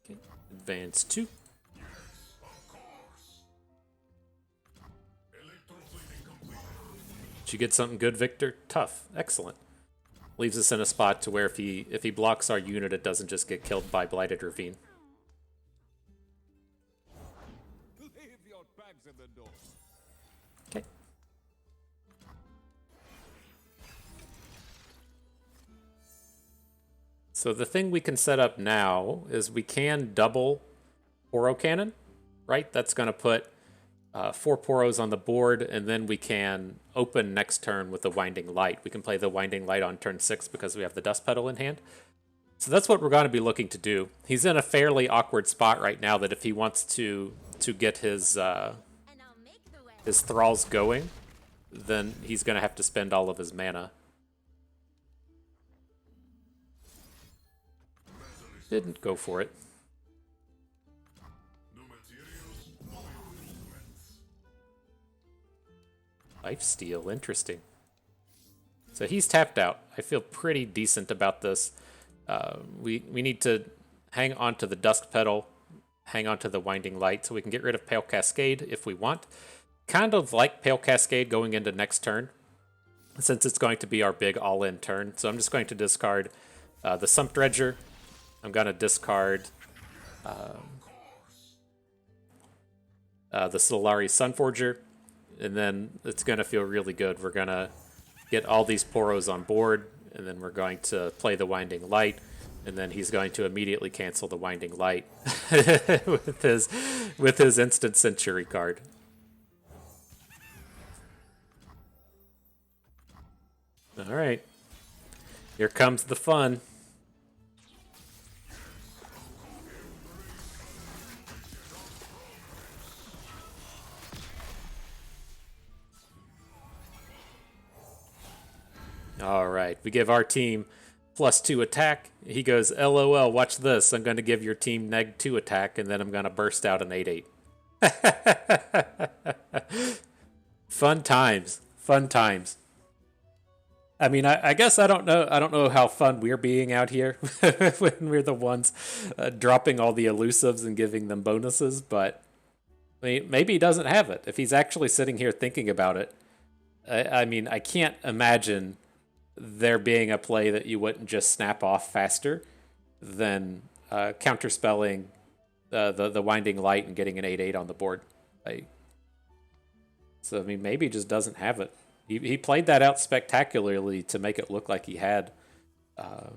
Okay, advance 2. Did you get something good, Viktor? Tough. Excellent. Leaves us in a spot to where if he blocks our unit, it doesn't just get killed by Blighted Ravine. Leave your bags in the door. Okay. So the thing we can set up now is we can double Poro Cannon, right? That's going to put 4 Poros on the board, and then we can open next turn with the Winding Light. We can play the Winding Light on turn 6 because we have the Dust Petal in hand. So that's what we're going to be looking to do. He's in a fairly awkward spot right now that if he wants to get his Thralls going, then he's going to have to spend all of his mana. Didn't go for it. Lifesteal, interesting. So he's tapped out. I feel pretty decent about this. We need to hang on to the Dusk Petal, hang on to the Winding Light, so we can get rid of Pale Cascade if we want. Kind of like Pale Cascade going into next turn, since it's going to be our big all-in turn. So I'm just going to discard the Sump Dredger. I'm going to discard the Solari Sunforger. And then it's going to feel really good. We're going to get all these Poros on board, and then we're going to play the Winding Light, and then he's going to immediately cancel the Winding Light with his Instant Century card. All right. Here comes the fun. All right, we give our team +2 attack. He goes, LOL, watch this. I'm going to give your team -2 attack, and then I'm going to burst out an 8/8. Fun times. Fun times. I mean, I guess I don't know. I don't know how fun we're being out here when we're the ones dropping all the elusives and giving them bonuses. But I mean, maybe he doesn't have it. If he's actually sitting here thinking about it, I mean, I can't imagine there being a play that you wouldn't just snap off faster than counterspelling the Winding Light and getting an 8/8 on the board. So I mean, maybe he just doesn't have it. He played that out spectacularly to make it look like he had I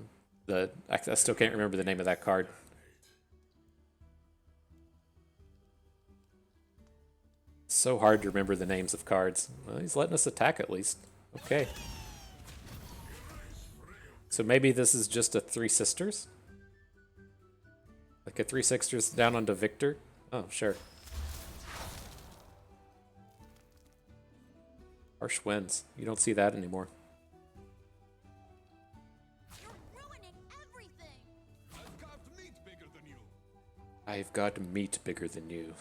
still can't remember the name of that card. It's so hard to remember the names of cards. Well, he's letting us attack at least. Okay. So maybe this is just a Three Sisters? Like a Three Sisters down onto Viktor? Oh, sure. Harsh Winds. You don't see that anymore. You're ruining everything. I've carved meat bigger than you. I've got meat bigger than you.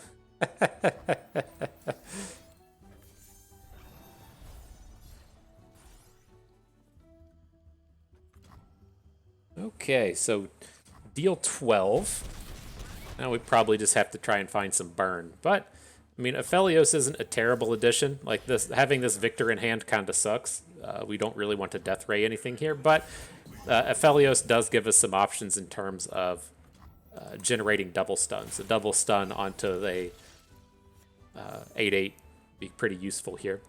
Okay, so deal 12. Now we probably just have to try and find some burn. But, I mean, Aphelios isn't a terrible addition. Like, this, having this Viktor in hand kind of sucks. We don't really want to Death Ray anything here. But Aphelios does give us some options in terms of generating double stuns. A double stun onto the 8/8 be pretty useful here.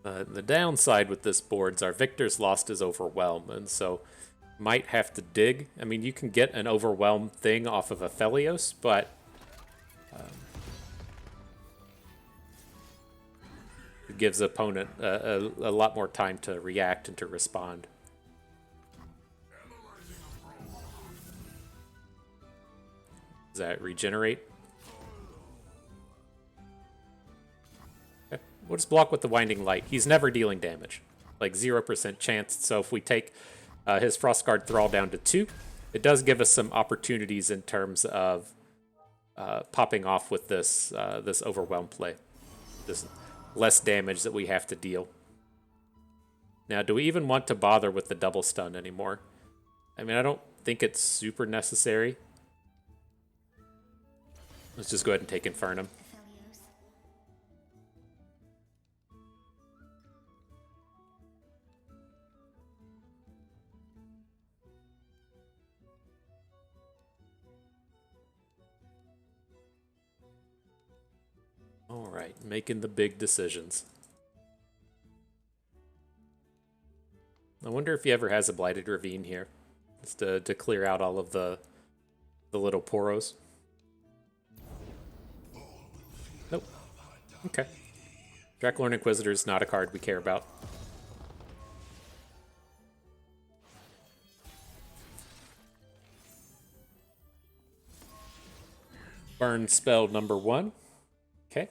The downside with this board's our Victor's lost his Overwhelm, and so might have to dig. I mean, you can get an Overwhelm thing off of Aphelios, but it gives the opponent a lot more time to react and to respond. Does that regenerate? We'll just block with the Winding Light. He's never dealing damage. Like 0% chance. So if we take his Frostguard Thrall down to 2, it does give us some opportunities in terms of popping off with this this Overwhelm play. This less damage that we have to deal. Now, do we even want to bother with the double stun anymore? I mean, I don't think it's super necessary. Let's just go ahead and take Infernum. Aphelios. All right, making the big decisions. I wonder if he ever has a Blighted Ravine here, just to clear out all of the little poros. Nope. Okay. Draculorn Inquisitor is not a card we care about. Burn spell number 1. Okay.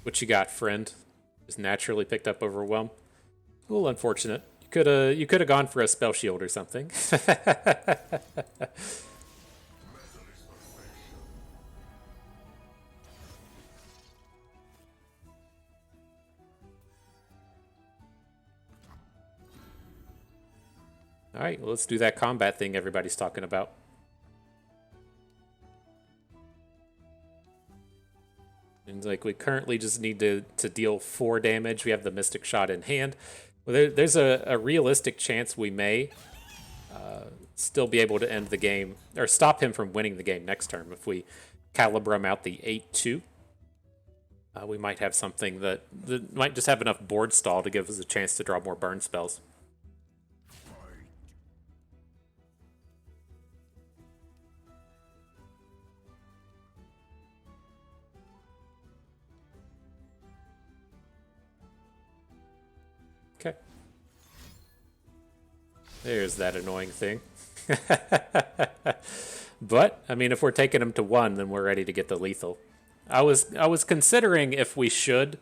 What you got, friend? Just naturally picked up Overwhelm. A little unfortunate. You could have gone for a spell shield or something. All right, well, let's do that combat thing everybody's talking about. And like we currently just need to deal 4 damage. We have the Mystic Shot in hand. Well, there's a realistic chance we may still be able to end the game or stop him from winning the game next turn if we Calibrum out the 8/2. We might have something that might just have enough board stall to give us a chance to draw more burn spells. Okay. There's that annoying thing. But, I mean, if we're taking him to 1, then we're ready to get the lethal. I was considering if we should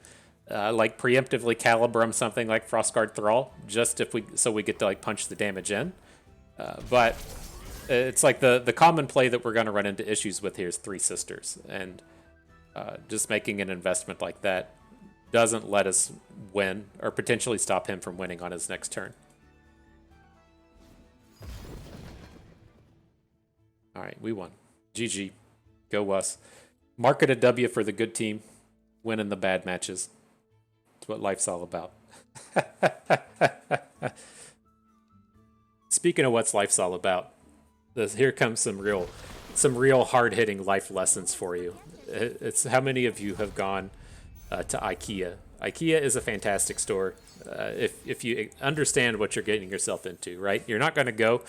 like preemptively Calibrum something like Frostguard Thrall, just if we so we get to like punch the damage in. But it's like the common play that we're going to run into issues with here is Three Sisters, and just making an investment like that doesn't let us win or potentially stop him from winning on his next turn. All right, we won. GG. Go us. Market a W for the good team, winning the bad matches. It's what life's all about. Speaking of what's life's all about, here comes some real hard-hitting life lessons for you. It's how many of you have gone to IKEA? IKEA is a fantastic store if you understand what you're getting yourself into, right? You're not going to go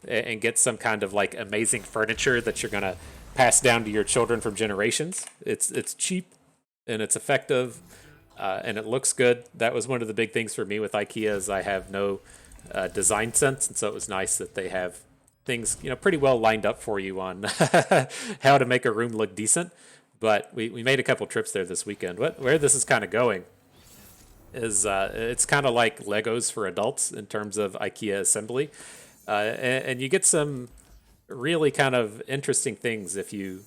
and get some kind of like amazing furniture that you're going to pass down to your children from generations. It's cheap and it's effective and it looks good. That was one of the big things for me with IKEA is I have no design sense, and so it was nice that they have things pretty well lined up for you on how to make a room look decent. But we made a couple trips there this weekend. Where this is kind of going is it's kind of like Legos for adults in terms of IKEA assembly. And you get some really kind of interesting things if you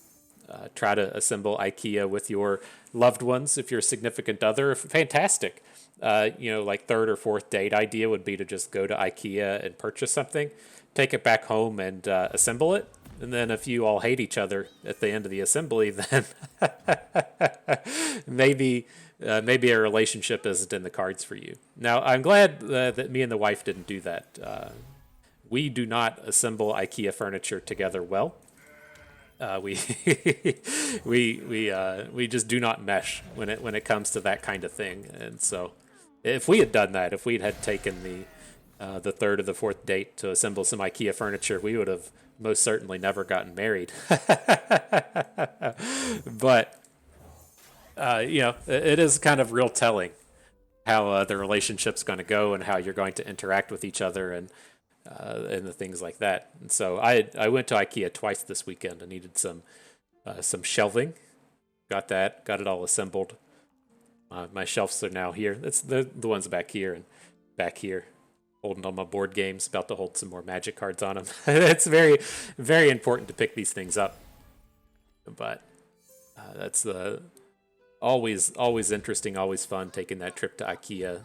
try to assemble IKEA with your loved ones, if you're a significant other. Fantastic. Like third or fourth date idea would be to just go to IKEA and purchase something, take it back home and assemble it. And then if you all hate each other at the end of the assembly, then maybe a relationship isn't in the cards for you. Now, I'm glad that me and the wife didn't do that. We do not assemble IKEA furniture together well. We we just do not mesh when it comes to that kind of thing. And so, if we had done that, if we had taken the third or the fourth date to assemble some IKEA furniture, we would have most certainly never gotten married. But it is kind of real telling how the relationship's going to go and how you're going to interact with each other and the things like that. And so I went to IKEA twice this weekend. I needed some shelving. Got it all assembled. My shelves are now here. That's the ones back here and back here. Holding on my board games, about to hold some more Magic cards on them. It's very, very important to pick these things up. But that's always interesting, always fun taking that trip to IKEA,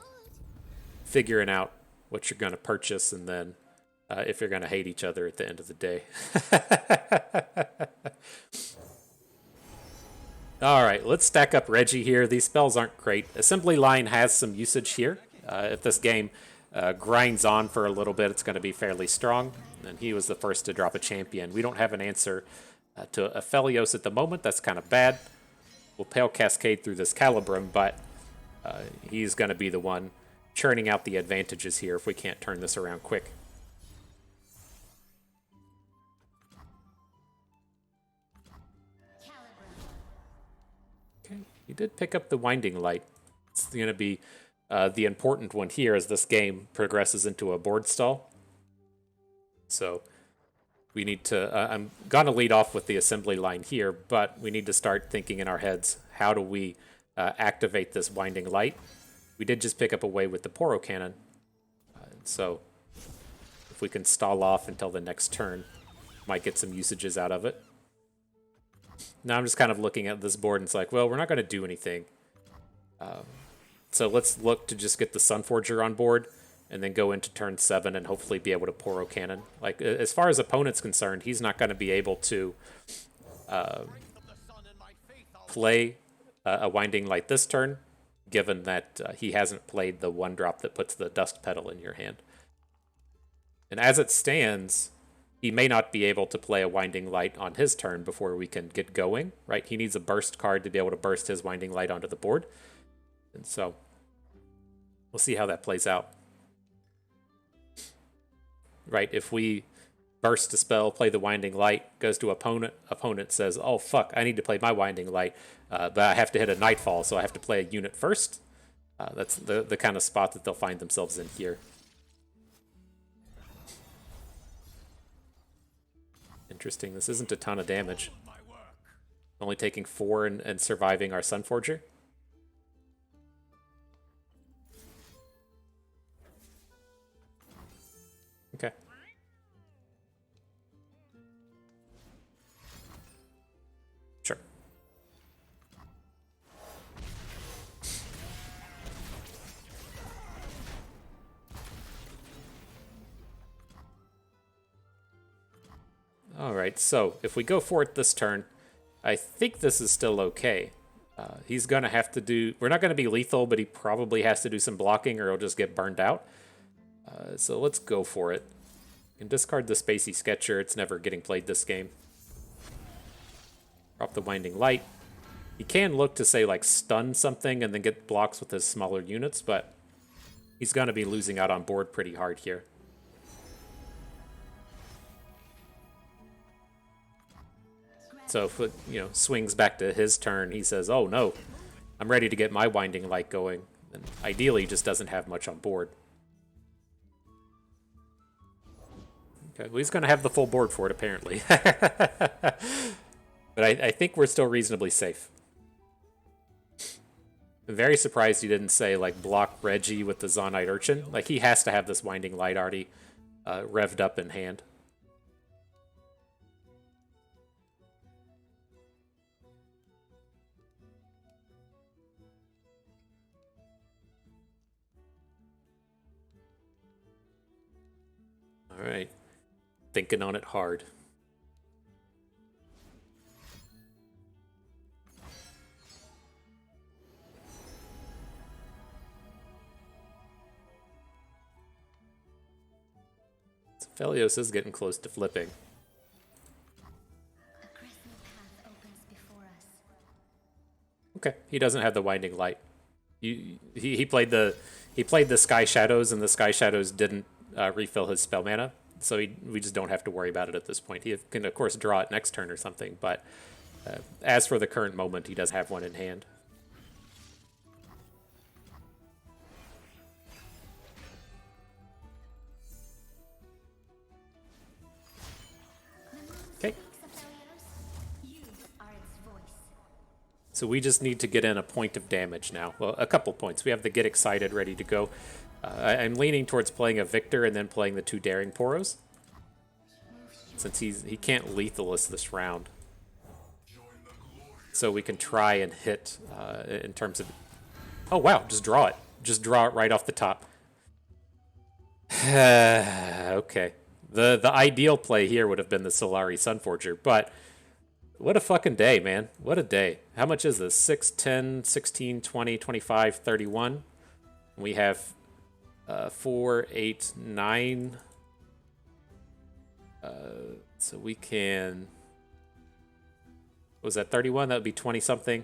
figuring out what you're going to purchase, and then if you're going to hate each other at the end of the day. All right, let's stack up Reggie here. These spells aren't great. Assembly line has some usage here. If this game grinds on for a little bit, it's going to be fairly strong. And he was the first to drop a champion. We don't have an answer to Aphelios at the moment. That's kind of bad. We'll Pale Cascade through this Calibrum, but he's going to be the one churning out the advantages here if we can't turn this around quick. Okay, he did pick up the Winding Light. It's going to be the important one here as this game progresses into a board stall. So we need to, I'm going to lead off with the assembly line here, but we need to start thinking in our heads, how do we activate this Winding Light? We did just pick up a way with the Poro Cannon. So if we can stall off until the next turn, might get some usages out of it. Now I'm just kind of looking at this board and it's like, well, we're not going to do anything. So let's look to just get the Sunforger on board and then go into turn 7 and hopefully be able to Poro Cannon. Like, as far as opponent's concerned, he's not going to be able to play a Winding Light this turn, given that he hasn't played the 1-drop that puts the Dust Petal in your hand. And as it stands, he may not be able to play a Winding Light on his turn before we can get going, right? He needs a burst card to be able to burst his Winding Light onto the board. And so we'll see how that plays out. Right, if we burst a spell, play the Winding Light, goes to opponent says, oh fuck, I need to play my Winding Light, but I have to hit a Nightfall, so I have to play a unit first. That's the kind of spot that they'll find themselves in here. Interesting, this isn't a ton of damage. Only taking 4 and surviving our Sunforger. Okay. Sure. Alright, so if we go for it this turn, I think this is still okay. He's going to have to do... We're not going to be lethal, but he probably has to do some blocking or he'll just get burned out. So let's go for it. You can discard the Spacey Sketcher. It's never getting played this game. Drop the Winding Light. He can look to, say, like, stun something and then get blocks with his smaller units, but he's going to be losing out on board pretty hard here. So if it, swings back to his turn, he says, oh no, I'm ready to get my Winding Light going. And ideally, he just doesn't have much on board. Okay, well, he's going to have the full board for it, apparently. But I think we're still reasonably safe. I'm very surprised he didn't say, like, block Reggie with the Zonite Urchin. Like, he has to have this Winding Light already revved up in hand. All right. Thinking on it hard. Aphelios is getting close to flipping. Okay, he doesn't have the Winding Light. He played the Sky Shadows, and the Sky Shadows didn't refill his spell mana, so we just don't have to worry about it at this point. He can, of course, draw it next turn or something, but as for the current moment, he does have one in hand. Okay. So we just need to get in a point of damage now. Well, a couple points. We have the Get Excited ready to go. I'm leaning towards playing a Viktor and then playing the 2 Daring Poros, since he can't lethalist this round. So we can try and hit in terms of... Oh, wow, just draw it. Just draw it right off the top. Okay. The ideal play here would have been the Solari Sunforger, but what a fucking day, man. What a day. How much is this? 6, 10, 16, 20, 25, 31. We have 4, 8, 9. So we can... Was that 31? That would be 20-something.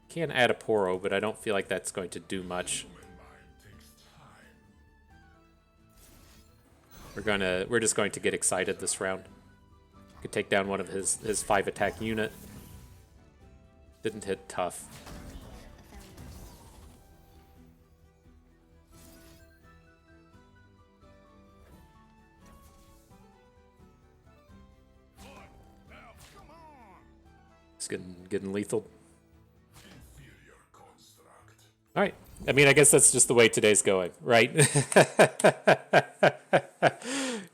Can add a Poro, but I don't feel like that's going to do much. We're just going to get excited this round. Could take down one of his 5-attack unit. Didn't hit tough. It's getting lethal. All right. I mean, I guess that's just the way today's going, right?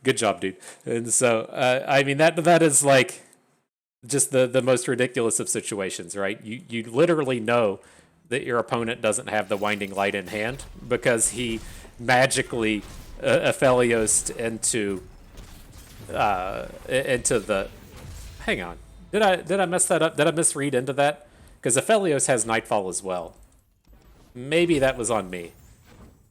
Good job, dude. And so, I mean, that is like just the most ridiculous of situations, right? You literally know that your opponent doesn't have the Winding Light in hand because he magically Aphelios into the... Hang on. Did I mess that up? Did I misread into that? Because Aphelios has Nightfall as well. Maybe that was on me.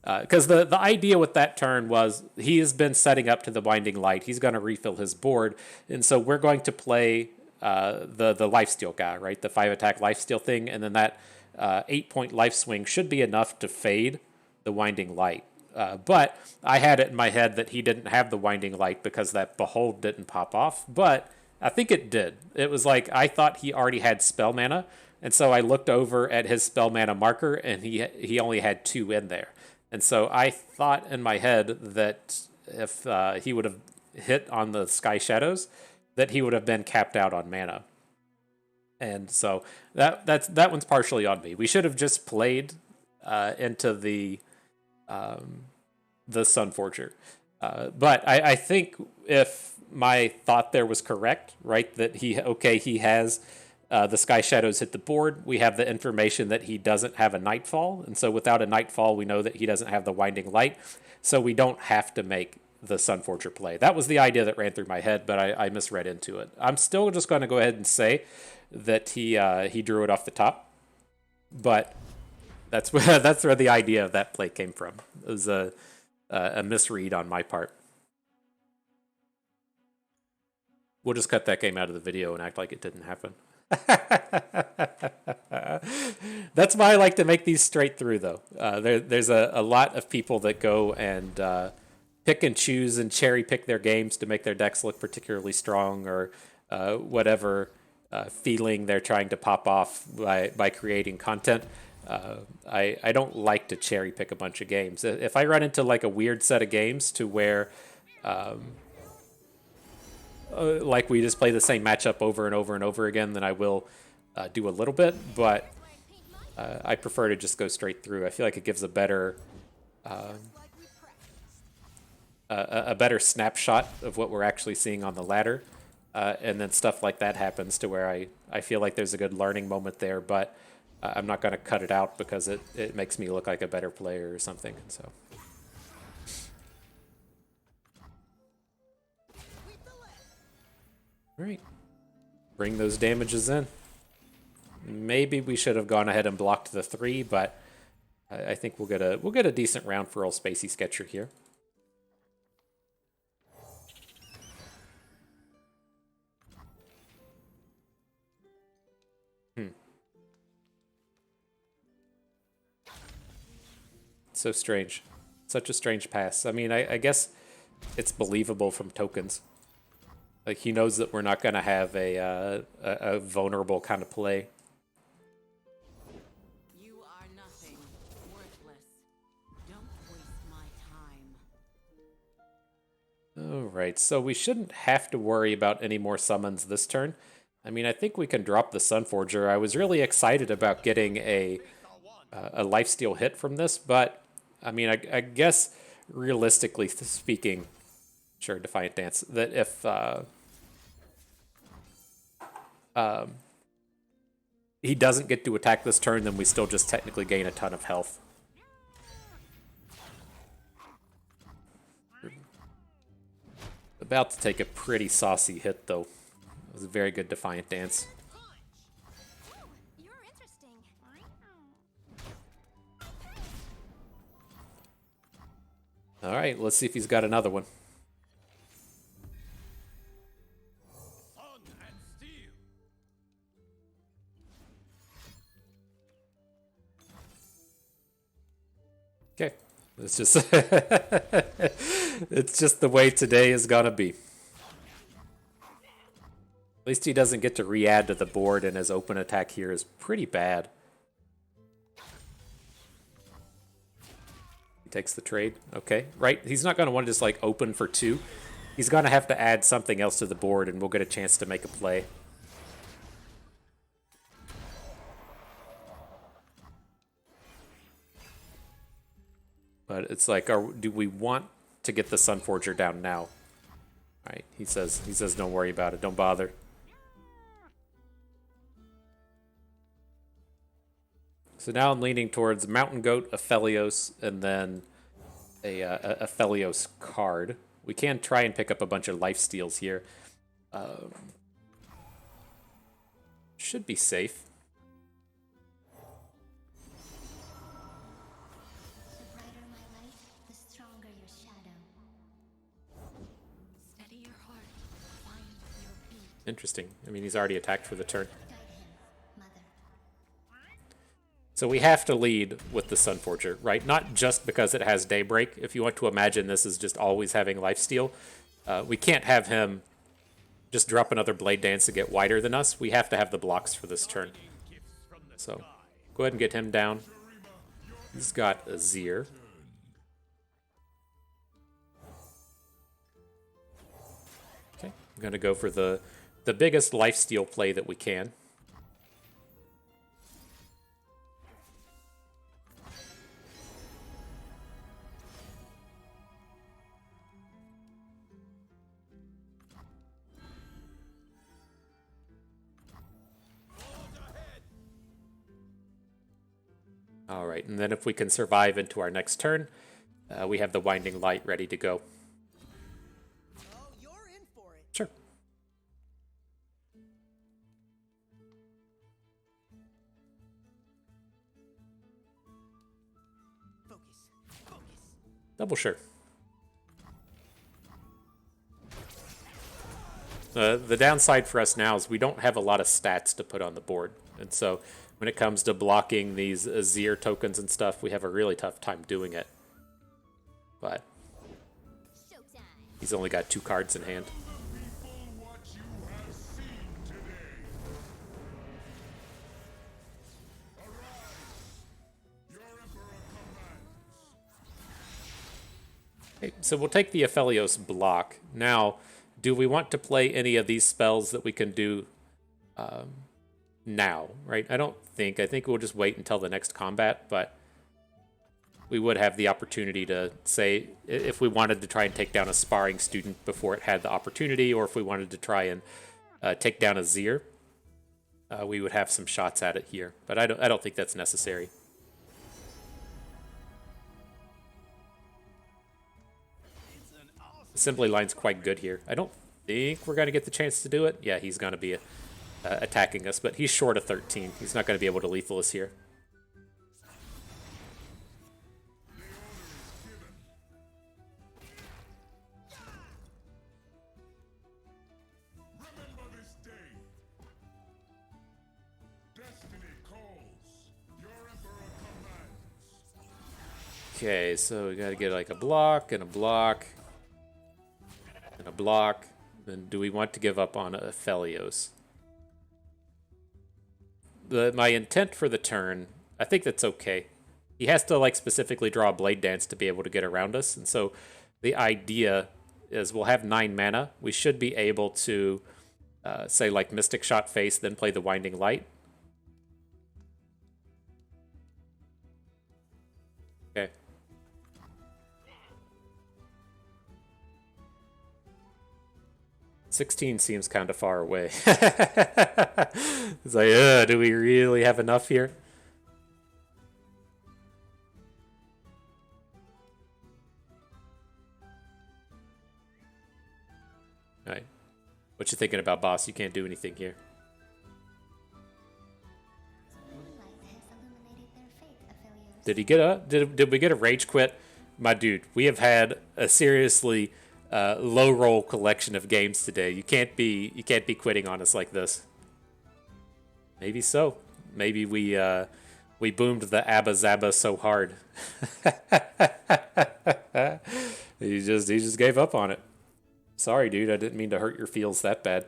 Because the idea with that turn was he has been setting up to the Winding Light. He's going to refill his board. And so we're going to play the Lifesteal guy, right? The 5-attack Lifesteal thing. And then that 8-point life swing should be enough to fade the Winding Light. But I had it in my head that he didn't have the Winding Light because that Behold didn't pop off. But I think it did. It was like I thought he already had spell mana. And so I looked over at his spell mana marker, and he only had 2 in there. And so I thought in my head that if he would have hit on the Sky Shadows, that he would have been capped out on mana. And so that one's partially on me. We should have just played into the the Sunforger. But I think if my thought there was correct, right, that he has the Sky Shadows hit the board. We have the information that he doesn't have a Nightfall, and so without a Nightfall, we know that he doesn't have the Winding Light, so we don't have to make the Sunforger play. That was the idea that ran through my head, but I misread into it. I'm still just going to go ahead and say that he drew it off the top, but that's where the idea of that play came from. It was a misread on my part. We'll just cut that game out of the video and act like it didn't happen. That's why I like to make these straight through, though. There's a lot of people that go and pick and choose and cherry pick their games to make their decks look particularly strong, or whatever feeling they're trying to pop off by creating content. I don't like to cherry pick a bunch of games. If I run into like a weird set of games to where like we just play the same matchup over and over and over again, then I will do a little bit, but I prefer to just go straight through. I feel like it gives a better snapshot of what we're actually seeing on the ladder, and then stuff like that happens to where I feel like there's a good learning moment there, but I'm not going to cut it out because it makes me look like a better player or something. So. All right, bring those damages in. Maybe we should have gone ahead and blocked the 3, but I think we'll get a decent round for old Spacey Sketcher here. So strange, such a strange pass. I mean, I guess it's believable from tokens. Like, he knows that we're not going to have a vulnerable kind of play. You are nothing. Worthless. Don't waste my time. All right, so we shouldn't have to worry about any more summons this turn. I mean, I think we can drop the Sunforger. I was really excited about getting a lifesteal hit from this, but I mean, I guess realistically speaking, sure, Defiant Dance, that if he doesn't get to attack this turn, then we still just technically gain a ton of health. About to take a pretty saucy hit, though. It was a very good Defiant Dance. You're interesting. All right, let's see if he's got another one. Sun and steel. Okay, it's just it's just the way today is gonna be. At least he doesn't get to re-add to the board, and his open attack here is pretty bad. He takes the trade. Okay, right. He's not gonna want to just like open for 2. He's gonna have to add something else to the board, and we'll get a chance to make a play. But it's like, do we want to get the Sunforger down now? All right, he says, don't worry about it, don't bother. So now I'm leaning towards Mountain Goat, Aphelios, and then a Aphelios card. We can try and pick up a bunch of lifesteals here. Should be safe. The brighter my light, the stronger your shadow. Steady your heart. Find your beat. Interesting. I mean, he's already attacked for the turn. Guide him, mother. So we have to lead with the Sunforger, right? Not just because it has Daybreak. If you want to imagine this as just always having lifesteal, we can't have him just drop another Blade Dance to get wider than us. We have to have the blocks for this turn. So go ahead and get him down. He's got a Azir. Okay, I'm going to go for the biggest lifesteal play that we can. All right, and then if we can survive into our next turn, we have the Winding Light ready to go. Oh, you're in for it. Sure. Focus. Focus. Double sure. The downside for us now is we don't have a lot of stats to put on the board. And so when it comes to blocking these Azir tokens and stuff, we have a really tough time doing it. But Showtime. he's only got 2 cards in hand. Okay, so we'll take the Aphelios block. Now, do we want to play any of these spells that we can do now, right? I don't think. I think we'll just wait until the next combat, but we would have the opportunity to say if we wanted to try and take down a sparring student before it had the opportunity, or if we wanted to try and take down a Azir, we would have some shots at it here. But I don't think that's necessary. Assembly line's quite good here. I don't think we're going to get the chance to do it. Yeah, he's going to be attacking us, but he's short of 13. He's not going to be able to lethal us here. Remember this day. Destiny calls. Your emperor commands. Okay, so we got to get like a block and a block and a block. Then do we want to give up on Aphelios? My intent for the turn, I think that's okay. He has to like specifically draw a Blade Dance to be able to get around us, and so the idea is we'll have 9 mana. We should be able to say like Mystic Shot Face, then play the Winding Light. Okay. $16 seems kind of far away. It's like, do we really have enough here? All right. What you thinking about, boss? You can't do anything here. Moonlight has illuminated their fate, Aphelios. Did he get a? Did we get a rage quit? My dude, we have had a seriously low roll collection of games today. You can't be quitting on us like this. Maybe so. Maybe we boomed the Abba Zaba so hard. He just gave up on it. Sorry, dude. I didn't mean to hurt your feels that bad.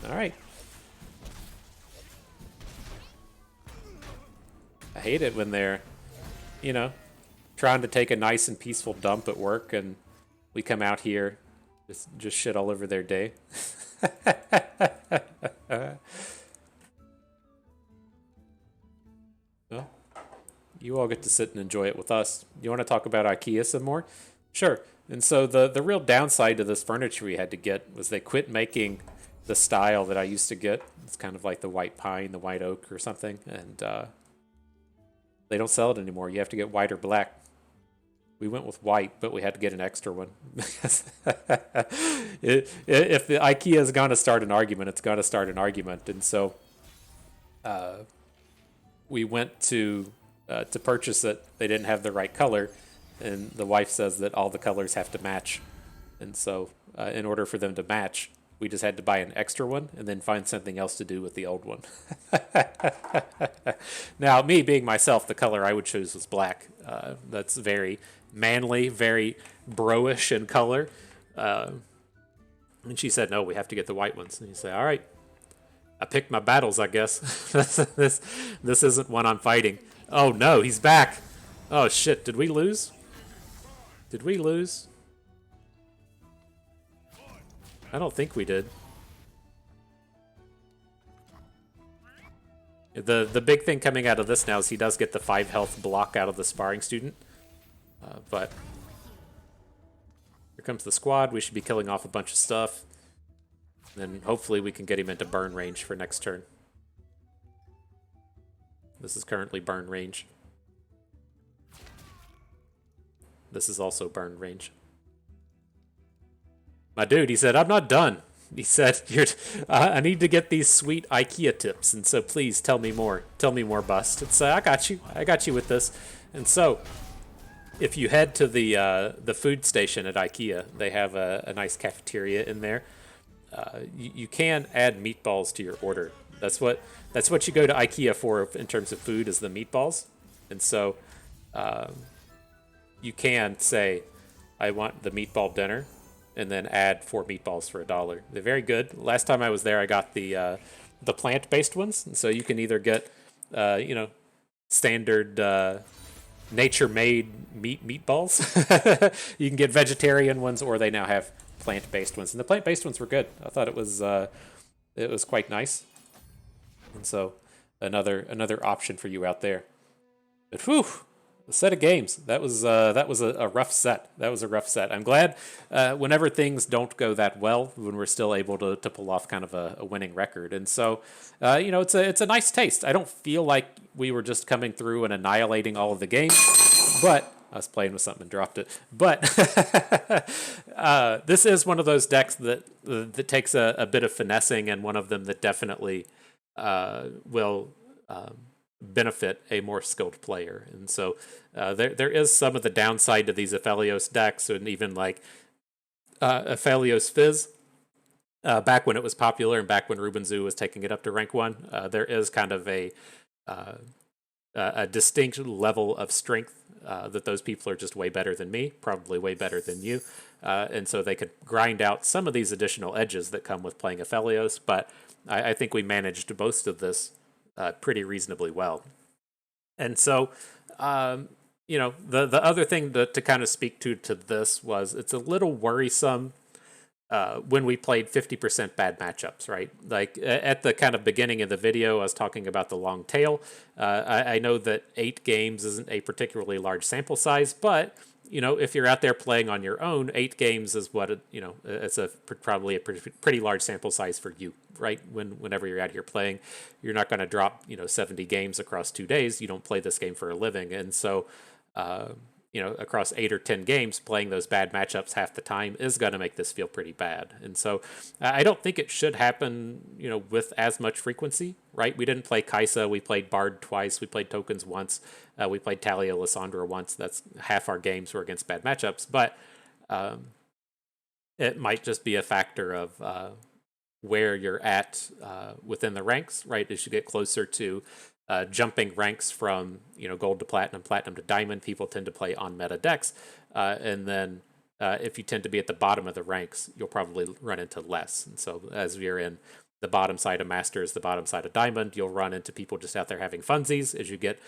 All right. I hate it when they're, trying to take a nice and peaceful dump at work, and we come out here, just shit all over their day. Well, you all get to sit and enjoy it with us. You want to talk about IKEA some more? Sure. And so the real downside to this furniture we had to get was they quit making the style that I used to get. It's kind of like the white pine, the white oak or something, and they don't sell it anymore. You have to get white or black. We went with white, but we had to get an extra one. If the IKEA is going to start an argument, it's going to start an argument. And so we went to purchase it. They didn't have the right color, and the wife says that all the colors have to match. And so in order for them to match, we just had to buy an extra one and then find something else to do with the old one. Now, me being myself, the color I would choose was black. That's very manly, very bro-ish in color. And she said, no, we have to get the white ones. And you say, all right, I picked my battles, I guess. This isn't one I'm fighting. Oh, no, he's back. Oh, shit, did we lose? Did we lose? I don't think we did. The big thing coming out of this now is he does get the 5 health block out of the sparring student. But here comes the squad. We should be killing off a bunch of stuff. Then hopefully we can get him into burn range for next turn. This is currently burn range. This is also burn range. My dude, he said, I'm not done. He said, I need to get these sweet IKEA tips, and so please tell me more. Tell me more, Bust. It's I got you. I got you with this. And so, if you head to the food station at IKEA, they have a nice cafeteria in there. You can add meatballs to your order. That's what you go to IKEA for in terms of food, is the meatballs. And so, you can say, I want the meatball dinner, and then add 4 meatballs for $1. They're very good. Last time I was there, I got the plant-based ones. And so you can either get, standard nature-made meatballs. You can get vegetarian ones, or they now have plant-based ones. And the plant-based ones were good. I thought it was quite nice. And so another option for you out there. But whew. A set of games. That was a rough set. That was a rough set. I'm glad whenever things don't go that well, when we're still able to pull off kind of a winning record. And so, it's a nice taste. I don't feel like we were just coming through and annihilating all of the games, but I was playing with something and dropped it. But this is one of those decks that takes a bit of finessing, and one of them that definitely will benefit a more skilled player. And so there is some of the downside to these Aphelios decks, and even like Aphelios Fizz, back when it was popular and back when Ruben Zoo was taking it up to rank 1, there is kind of a distinct level of strength that those people are just way better than me, probably way better than you. And so they could grind out some of these additional edges that come with playing Aphelios, but I think we managed most of this pretty reasonably well. And so, the other thing to kind of speak to this was, it's a little worrisome when we played 50% bad matchups, right? Like at the kind of beginning of the video, I was talking about the long tail. I know that 8 games isn't a particularly large sample size, but if you're out there playing on your own, 8 games is what it's probably a pretty large sample size for you, right? Whenever you're out here playing, you're not going to drop 70 games across 2 days. You don't play this game for a living, and so across 8 or 10 games, playing those bad matchups half the time is going to make this feel pretty bad. And so I don't think it should happen, with as much frequency, right? We didn't play Kaisa. We played Bard twice. We played Tokens once. We played Talia Lysandra once. That's half our games were against bad matchups. But it might just be a factor of where you're at within the ranks, right? As you get closer to jumping ranks from gold to platinum, platinum to diamond, people tend to play on meta decks, and then if you tend to be at the bottom of the ranks, you'll probably run into less. And so as you're in the bottom side of Masters, the bottom side of Diamond, you'll run into people just out there having funsies. As you get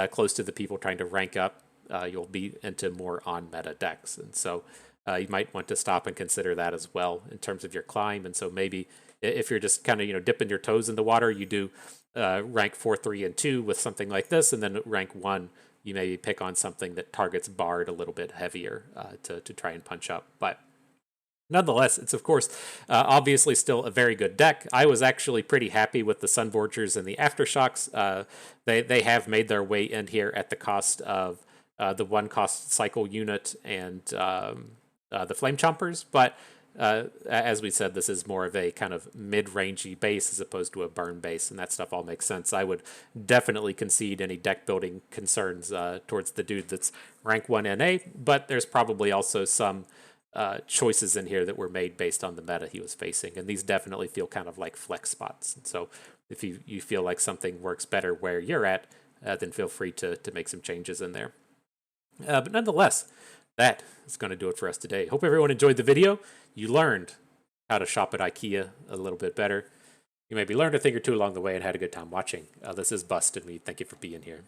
close to the people trying to rank up, you'll be into more on meta decks. And so you might want to stop and consider that as well in terms of your climb. And so maybe if you're just kind of dipping your toes in the water, you do rank 4, 3, and 2 with something like this, and then rank 1, you maybe pick on something that targets Bard a little bit heavier to try and punch up. But nonetheless, it's of course obviously still a very good deck. I was actually pretty happy with the Sunvorgers and the Aftershocks. They have made their way in here at the cost of the 1-cost cycle unit and the Flame Chompers, but as we said, this is more of a kind of mid-rangey base as opposed to a burn base, and that stuff all makes sense. I would definitely concede any deck building concerns towards the dude that's rank 1 NA, but there's probably also some choices in here that were made based on the meta he was facing, and these definitely feel kind of like flex spots. And so if you feel like something works better where you're at, then feel free to make some changes in there. But nonetheless, that is going to do it for us today. Hope everyone enjoyed the video. You learned how to shop at IKEA a little bit better. You maybe learned a thing or two along the way and had a good time watching. This is Bust, and we thank you for being here.